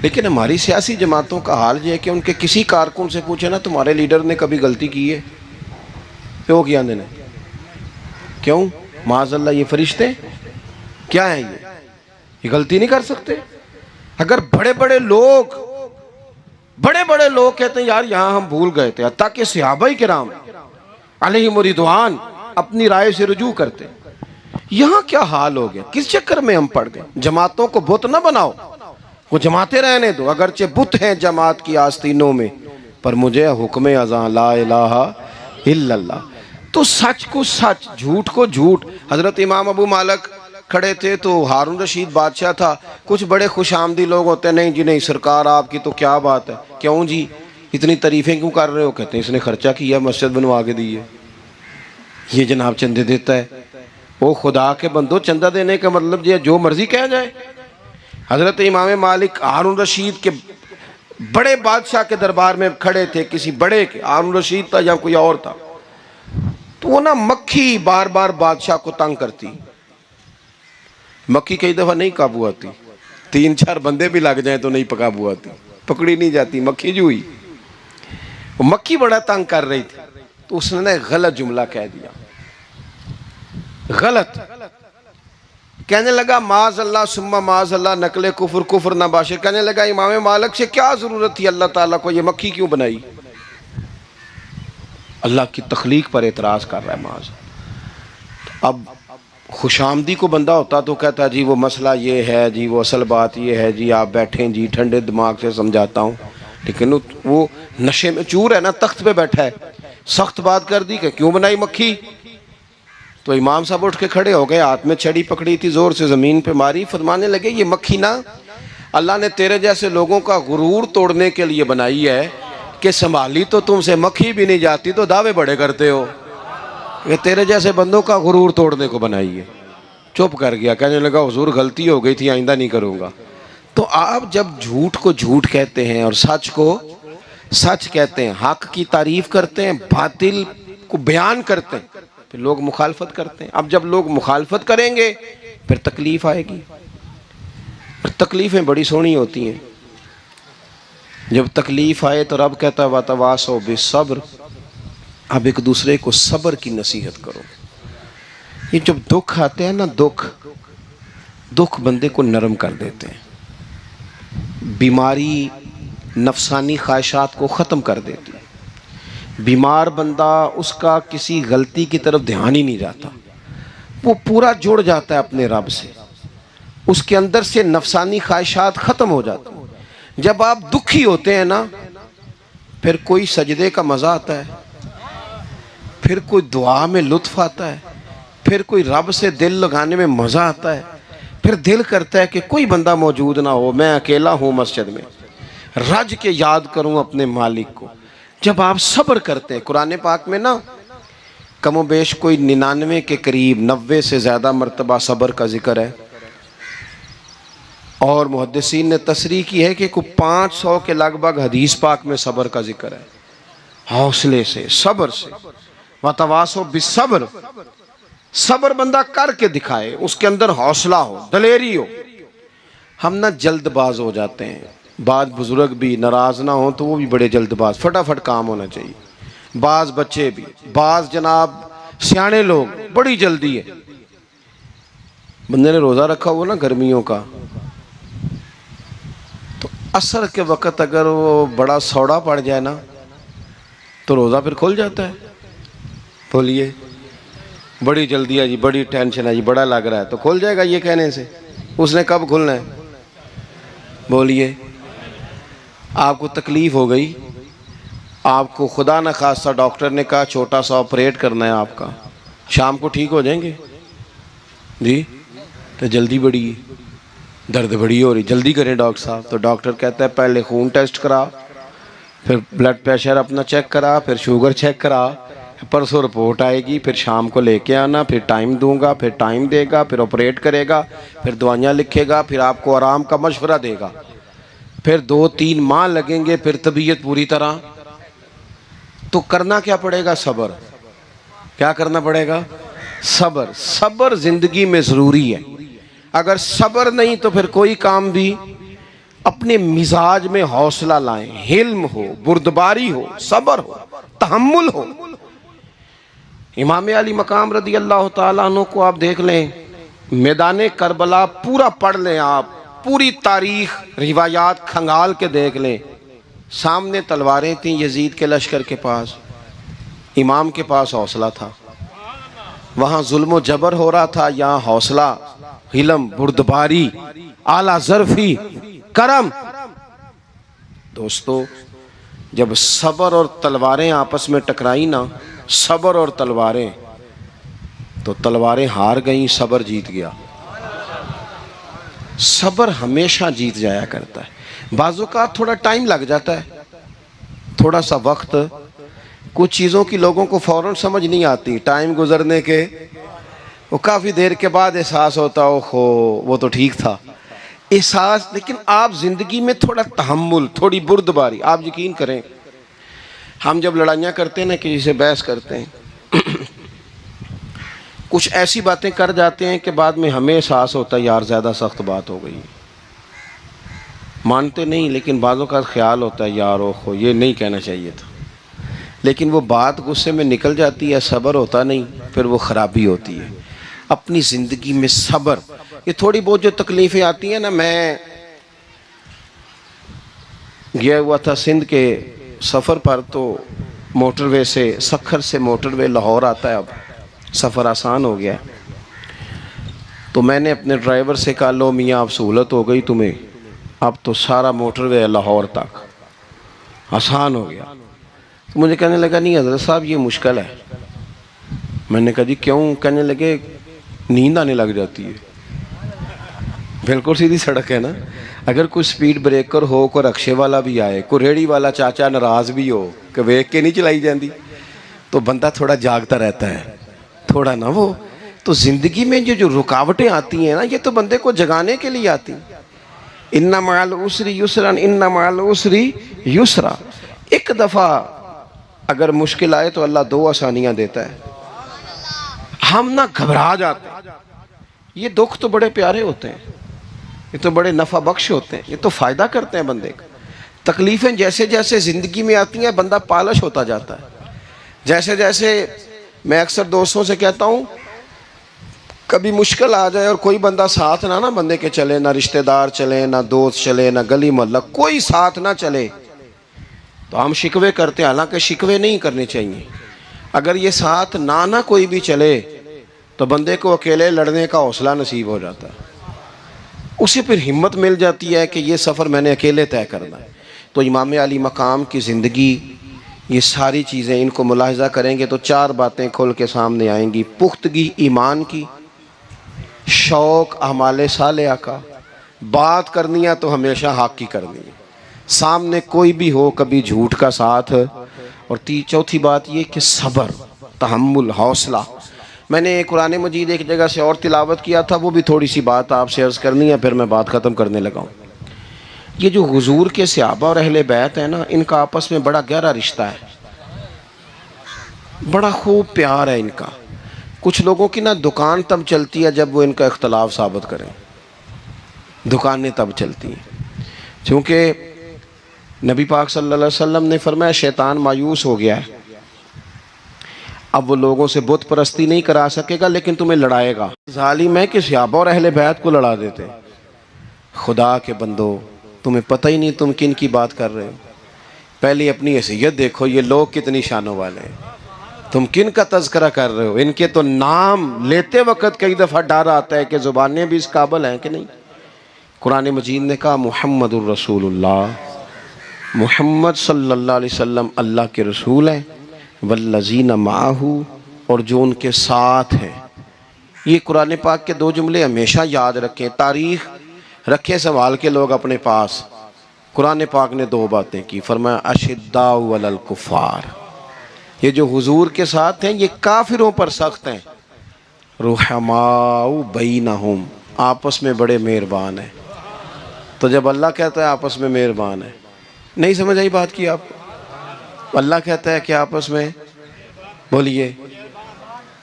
لیکن ہماری سیاسی جماعتوں کا حال یہ ہے کہ ان کے کسی کارکن سے پوچھے نا تمہارے لیڈر نے کبھی غلطی کی ہے, کیوں کیا نے, کیوں معاذ اللہ یہ فرشتے کیا ہیں, یہ غلطی نہیں کر سکتے. اگر بڑے بڑے لوگ کہتے ہیں یار یہاں ہم بھول گئے تھے, حتیٰ کہ صحابہ کرام علیہم رضوان اپنی رائے سے رجوع کرتے, یہاں کیا حال ہو گیا, کس چکر میں ہم پڑ گئے. جماعتوں کو بت نہ بناؤ, وہ جماعتیں رہنے دو, اگرچہ بت ہیں جماعت کی آستینوں میں, پر مجھے حکم اذاں لا الہ الا اللہ. تو سچ کو سچ, جھوٹ کو جھوٹ. حضرت امام ابو مالک کھڑے تھے تو ہارون رشید بادشاہ تھا. کچھ بڑے خوش آمدی لوگ ہوتے ہیں, نہیں جی نہیں سرکار آپ کی تو کیا بات ہے, کیوں جی اتنی تعریفیں کیوں کر رہے ہو, کہتے ہیں اس نے خرچہ کیا مسجد بنوا کے دی ہے. یہ جناب چندے دیتا ہے. او خدا کے بندو، چندہ دینے کا مطلب یہ جو مرضی کہہ جائے. حضرت امام مالک ہارون رشید کے بڑے بادشاہ کے دربار میں کھڑے تھے، کسی بڑے کے، ہارون رشید تھا یا کوئی اور تھا. تو وہ نا مکھی بار بار بادشاہ کو تنگ کرتی. مکھی کئی دفعہ نہیں قابو آتی، 3-4 بندے بھی لگ جائیں تو نہیں قابو آتی، پکڑی نہیں جاتی. مکھی جو ہوئی، وہ مکھی بڑا تنگ کر رہی تھی. تو اس نے غلط جملہ کہہ دیا، غلط کہنے لگا معاذ اللہ ثم معاذ اللہ، نقل کفر کفر نہ باشے. کہنے لگا امام مالک سے کیا ضرورت تھی اللہ تعالیٰ کو یہ مکھی کیوں بنائی؟ اللہ کی تخلیق پر اعتراض کر رہا ہے معاذ. اب خوش آمدی کو بندہ ہوتا تو کہتا جی وہ مسئلہ یہ ہے جی، وہ اصل بات یہ ہے جی، آپ بیٹھیں جی، ٹھنڈے دماغ سے سمجھاتا ہوں. لیکن وہ نشے میں چور ہے نا، تخت پہ بیٹھا ہے، سخت بات کر دی کہ کیوں بنائی مکھی. تو امام صاحب اٹھ کے کھڑے ہو گئے، ہاتھ میں چھڑی پکڑی تھی، زور سے زمین پہ ماری. فرمانے لگے یہ مکھی نا اللہ نے تیرے جیسے لوگوں کا غرور توڑنے کے لیے بنائی ہے کہ سنبھالی تو تم سے مکھی بھی نہیں جاتی تو دعوے بڑے کرتے ہو. یہ تیرے جیسے بندوں کا غرور توڑنے کو بنائی ہے. چپ کر گیا، کہنے لگا حضور غلطی ہو گئی تھی، آئندہ نہیں کروں گا. تو آپ جب جھوٹ کو جھوٹ کہتے ہیں اور سچ کو سچ کہتے ہیں، حق کی تعریف کرتے ہیں، باطل کو بیان کرتے ہیں، پھر لوگ مخالفت کرتے ہیں. اب جب لوگ مخالفت کریں گے پھر تکلیف آئے گی. اور تکلیفیں بڑی سونی ہوتی ہیں. جب تکلیف آئے تو رب کہتا ہے وَتَوَاصَوْا بِالصَّبْرِ، اب ایک دوسرے کو صبر کی نصیحت کرو. یہ جب دکھ آتے ہیں نا، دکھ بندے کو نرم کر دیتے ہیں. بیماری نفسانی خواہشات کو ختم کر دیتی ہے. بیمار بندہ، اس کا کسی غلطی کی طرف دھیان ہی نہیں جاتا، وہ پورا جڑ جاتا ہے اپنے رب سے، اس کے اندر سے نفسانی خواہشات ختم ہو جاتی ہیں. جب آپ دکھی ہوتے ہیں نا، پھر کوئی سجدے کا مزہ آتا ہے، پھر کوئی دعا میں لطف آتا ہے، پھر کوئی رب سے دل لگانے میں مزہ آتا ہے. پھر دل کرتا ہے کہ کوئی بندہ موجود نہ ہو، میں اکیلا ہوں مسجد میں، رج کے یاد کروں اپنے مالک کو. جب آپ صبر کرتے ہیں، قرآن پاک میں نا کم و بیش کوئی 99 کے قریب 90 سے زیادہ مرتبہ صبر کا ذکر ہے. اور محدثین نے تصریح کی ہے کہ کوئی 500 کے لگ بھگ حدیث پاک میں صبر کا ذکر ہے. حوصلے سے، صبر سے. وَتَوَاصَوْا بِالصَّبْرِ، صبر بندہ کر کے دکھائے، اس کے اندر حوصلہ ہو، دلیری ہو. ہم نہ جلد باز ہو جاتے ہیں. بعض بزرگ بھی ناراض نہ ہوں تو وہ بھی بڑے جلد باز، فٹافٹ کام ہونا چاہیے. بعض بچے بھی، بعض جناب سیانے لوگ، بڑی جلدی ہے. بندے نے روزہ رکھا ہوا نا گرمیوں کا، تو عصر کے وقت اگر وہ بڑا سوڑا پڑ جائے نا تو روزہ پھر کھل جاتا ہے. بولیے بڑی جلدی ہے جی، بڑی ٹینشن ہے جی، بڑا لگ رہا ہے، تو کھل جائے گا یہ کہنے سے. اس نے کب کھلنا ہے؟ بولیے. آپ کو تکلیف ہو گئی، آپ کو خدا نہ خواستہ ڈاکٹر نے کہا چھوٹا سا آپریٹ کرنا ہے آپ کا، شام کو ٹھیک ہو جائیں گے جی؟ تو جلدی بڑی، درد بڑی ہو رہی، جلدی کریں ڈاکٹر صاحب. تو ڈاکٹر کہتا ہے پہلے خون ٹیسٹ کرا، پھر بلڈ پریشر اپنا چیک کرا، پھر شوگر چیک کرا، پرسوں رپورٹ آئے گی، پھر شام کو لے کے آنا، پھر ٹائم دوں گا، پھر ٹائم دے گا، پھر آپریٹ کرے گا، پھر دوائیاں لکھے گا، پھر آپ کو آرام کا مشورہ دے گا، پھر 2-3 ماہ لگیں گے، پھر طبیعت پوری طرح. تو کرنا کیا پڑے گا؟ صبر. کیا کرنا پڑے گا؟ صبر. صبر زندگی میں ضروری ہے. اگر صبر نہیں تو پھر کوئی کام بھی. اپنے مزاج میں حوصلہ لائیں، حلم ہو، بردباری ہو، صبر ہو، تحمل ہو. امام علی مقام رضی اللہ تعالیٰ عنہ کو آپ دیکھ لیں، میدان کربلا پورا پڑھ لیں، آپ پوری تاریخ روایات کھنگال کے دیکھ لیں. سامنے تلواریں تھیں یزید کے لشکر کے پاس، امام کے پاس حوصلہ تھا. وہاں ظلم و جبر ہو رہا تھا، یہاں حوصلہ، حلم، بردباری، اعلیٰ ظرفی، کرم. دوستو جب صبر اور تلواریں آپس میں ٹکرائی نا، صبر اور تلواریں، تو تلواریں ہار گئیں، صبر جیت گیا. صبر ہمیشہ جیت جایا کرتا ہے. بعض اوقات تھوڑا ٹائم لگ جاتا ہے، تھوڑا سا وقت کچھ چیزوں کی لوگوں کو فوراً سمجھ نہیں آتی، ٹائم گزرنے کے وہ کافی دیر کے بعد احساس ہوتا اوہو وہ تو ٹھیک تھا احساس. لیکن آپ زندگی میں تھوڑا تحمل، تھوڑی بردباری. آپ یقین کریں ہم جب لڑائیاں کرتے ہیں نا، کسی سے بحث کرتے ہیں، کچھ ایسی باتیں کر جاتے ہیں کہ بعد میں ہمیں احساس ہوتا ہے یار زیادہ سخت بات ہو گئی. مانتے نہیں لیکن بعضوں کا خیال ہوتا ہے یار اوہو یہ نہیں کہنا چاہیے تھا. لیکن وہ بات غصے میں نکل جاتی ہے، صبر ہوتا نہیں، پھر وہ خرابی ہوتی ہے. اپنی زندگی میں صبر. یہ تھوڑی بہت جو تکلیفیں آتی ہیں نا، میں گیا ہوا تھا سندھ کے سفر پر، تو موٹر وے سے، سکھر سے موٹر وے لاہور آتا ہے. اب سفر آسان ہو گیا ہے. تو میں نے اپنے ڈرائیور سے کہا لو میاں اب سہولت ہو گئی تمہیں، اب تو سارا موٹر وے لاہور تک آسان ہو گیا. تو مجھے کہنے لگا نہیں حضرت صاحب یہ مشکل ہے. میں نے کہا جی کیوں؟ کہنے لگے نیند آنے لگ جاتی ہے. بالکل سیدھی سڑک ہے نا، اگر کوئی سپیڈ بریکر ہو، کوئی رکشے والا بھی آئے، کوئی ریڑھی والا چاچا ناراض بھی ہو کہ ویک کے نہیں چلائی جاندی، تو بندہ تھوڑا جاگتا رہتا ہے تھوڑا نا. وہ تو زندگی میں جو رکاوٹیں آتی ہیں نا، یہ تو بندے کو جگانے کے لیے آتی. ان مع العسر یسرا ان مع العسر یسرا. ایک دفعہ اگر مشکل آئے تو اللہ دو آسانیاں دیتا ہے. ہم نہ گھبرا جاتے ہیں. یہ دکھ تو بڑے پیارے ہوتے ہیں، یہ تو بڑے نفع بخش ہوتے ہیں، یہ تو فائدہ کرتے ہیں بندے کا. تکلیفیں جیسے جیسے زندگی میں آتی ہیں بندہ پالش ہوتا جاتا ہے. جیسے جیسے میں اکثر دوستوں سے کہتا ہوں کبھی مشکل آ جائے اور کوئی بندہ ساتھ نہ بندے کے چلے، نہ رشتہ دار چلے، نہ دوست چلے، نہ گلی محلہ کوئی ساتھ نہ چلے، تو ہم شکوے کرتے ہیں. حالانکہ شکوے نہیں کرنے چاہیے. اگر یہ ساتھ نہ کوئی بھی چلے تو بندے کو اکیلے لڑنے کا حوصلہ نصیب ہو جاتا ہے. اسے پھر ہمت مل جاتی ہے کہ یہ سفر میں نے اکیلے طے کرنا ہے. تو امام علی مقام کی زندگی، یہ ساری چیزیں ان کو ملاحظہ کریں گے تو چار باتیں کھل کے سامنے آئیں گی. پختگی ایمان کی، شوق اعمال صالحہ کا، بات کرنی ہے تو ہمیشہ حق کی کرنی ہے، سامنے کوئی بھی ہو کبھی جھوٹ کا ساتھ. اور چوتھی بات یہ کہ صبر، تحمل، حوصلہ. میں نے قرآن مجید ایک جگہ سے اور تلاوت کیا تھا، وہ بھی تھوڑی سی بات آپ سے عرض کرنی ہے، پھر میں بات ختم کرنے لگا ہوں. یہ جو حضور کے صحابہ اور اہل بیت ہیں نا، ان کا آپس میں بڑا گہرا رشتہ ہے، بڑا خوب پیار ہے ان کا. کچھ لوگوں کی نا دکان تب چلتی ہے جب وہ ان کا اختلاف ثابت کریں. دکانیں تب چلتی ہیں چونکہ نبی پاک صلی اللہ علیہ وسلم نے فرمایا شیطان مایوس ہو گیا ہے، اب وہ لوگوں سے بت پرستی نہیں کرا سکے گا لیکن تمہیں لڑائے گا. ظالم ہے کہ صحابہ اور اہل بیت کو لڑا دیتے. خدا کے بندو تمہیں پتہ ہی نہیں تم کن کی بات کر رہے ہو. پہلے اپنی حیثیت دیکھو، یہ لوگ کتنی شانوں والے ہیں، تم کن کا تذکرہ کر رہے ہو. ان کے تو نام لیتے وقت کئی دفعہ ڈر آتا ہے کہ زبانیں بھی اس قابل ہیں کہ نہیں. قرآن مجید نے کہا محمد الرسول اللہ، محمد صلی اللہ علیہ وسلم اللہ کے رسول ہیں، والذین معہ، اور جو ان کے ساتھ ہیں. یہ قرآن پاک کے دو جملے ہمیشہ یاد رکھیں، تاریخ رکھے سنبھال کے لوگ اپنے پاس. قرآن پاک نے دو باتیں کی، فرمایا اشداء علی الکفار، یہ جو حضور کے ساتھ ہیں یہ کافروں پر سخت ہیں، رحماء بینہم، آپس میں بڑے مہربان ہیں. تو جب اللہ کہتا ہے آپس میں مہربان ہے، نہیں سمجھ آئی بات کی آپ کو؟ اللہ کہتا ہے کہ آپس میں بولیے،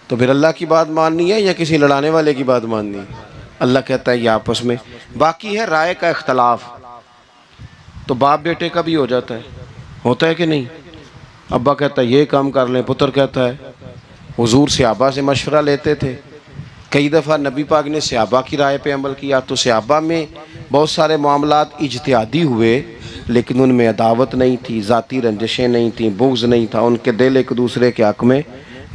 تو پھر اللہ کی بات ماننی ہے یا کسی لڑانے والے کی بات ماننی ہے؟ اللہ کہتا ہے یہ آپس میں. باقی ہے رائے کا اختلاف، تو باپ بیٹے کا بھی ہو جاتا ہے، ہوتا ہے کہ نہیں؟ ابا کہتا ہے یہ کام کر لیں، پتر کہتا ہے. حضور صحابہ سے مشورہ لیتے تھے، کئی دفعہ نبی پاک نے صحابہ کی رائے پہ عمل کیا. تو صحابہ میں بہت سارے معاملات اجتہادی ہوئے لیکن ان میں عداوت نہیں تھی، ذاتی رنجشیں نہیں تھیں، بغض نہیں تھا، ان کے دل ایک دوسرے کے حق میں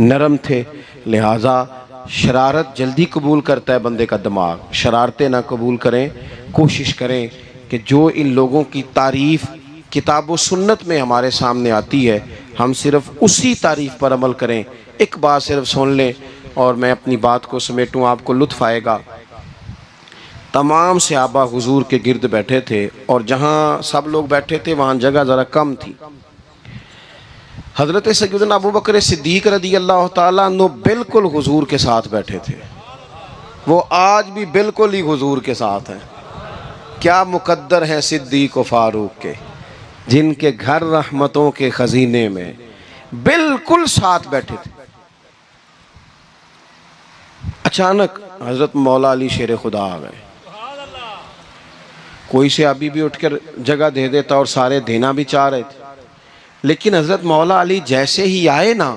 نرم تھے. لہٰذا شرارت جلدی قبول کرتا ہے بندے کا دماغ، شرارتیں نہ قبول کریں. کوشش کریں کہ جو ان لوگوں کی تعریف کتاب و سنت میں ہمارے سامنے آتی ہے ہم صرف اسی تعریف پر عمل کریں. ایک بات صرف سن لیں اور میں اپنی بات کو سمیٹوں، آپ کو لطف آئے گا. تمام صحابہ حضور کے گرد بیٹھے تھے اور جہاں سب لوگ بیٹھے تھے وہاں جگہ ذرا کم تھی. حضرت سیدنا ابو بکر صدیق رضی اللہ تعالیٰ عنہ بالکل حضور کے ساتھ بیٹھے تھے، وہ آج بھی بالکل ہی حضور کے ساتھ ہیں۔ کیا مقدر ہیں صدیق و فاروق کے، جن کے گھر رحمتوں کے خزینے میں بالکل ساتھ بیٹھے تھے۔ اچانک حضرت مولا علی شیر خدا آ گئے۔ کوئی سے ابھی بھی اٹھ کر جگہ دے دیتا اور سارے دینا بھی چاہ رہے تھے، لیکن حضرت مولا علی جیسے ہی آئے نا،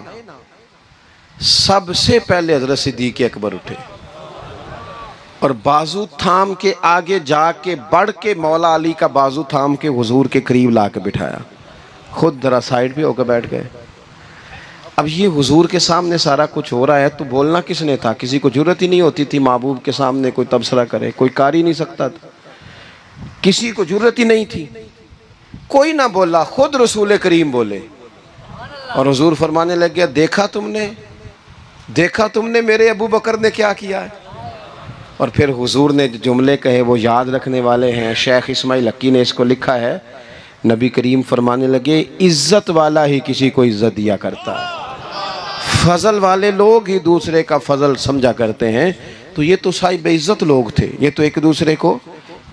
سب سے پہلے حضرت صدیق اکبر اٹھے اور بازو تھام کے آگے جا کے بڑھ کے مولا علی کا بازو تھام کے حضور کے قریب لا کے بٹھایا، خود ذرا سائیڈ پہ ہو کے بیٹھ گئے۔ اب یہ حضور کے سامنے سارا کچھ ہو رہا ہے تو بولنا کس نے تھا؟ کسی کو ضرورت ہی نہیں ہوتی تھی محبوب کے سامنے کوئی تبصرہ کرے، کوئی کر ہی نہیں سکتا تھا، کسی کو ضرورت ہی نہیں تھی، کوئی نہ بولا، خود رسول کریم بولے اور حضور فرمانے لگ گیا، دیکھا تم نے میرے ابو بکر نے کیا کیا ہے؟ اور پھر حضور نے جملے کہے وہ یاد رکھنے والے ہیں، شیخ اسماعیل حقی نے اس کو لکھا ہے، نبی کریم فرمانے لگے عزت والا ہی کسی کو عزت دیا کرتا ہے، فضل والے لوگ ہی دوسرے کا فضل سمجھا کرتے ہیں۔ تو یہ تو صاحب عزت لوگ تھے، یہ تو ایک دوسرے کو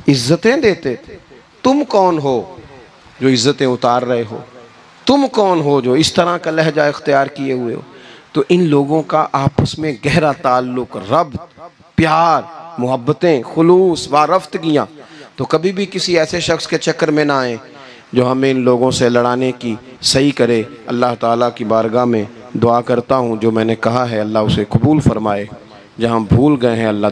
عزتیں دیتے تھے۔ تم کون ہو جو عزتیں اتار رہے ہو؟ تم کون ہو جو اس طرح کا لہجہ اختیار کیے ہوئے ہو؟ تو ان لوگوں کا آپس میں گہرا تعلق، رب، پیار، محبتیں، خلوص، وارفتگیاں، تو کبھی بھی کسی ایسے شخص کے چکر میں نہ آئیں جو ہمیں ان لوگوں سے لڑانے کی صحیح کرے۔ اللہ تعالیٰ کی بارگاہ میں دعا کرتا ہوں جو میں نے کہا ہے اللہ اسے قبول فرمائے، جہاں بھول گئے ہیں اللہ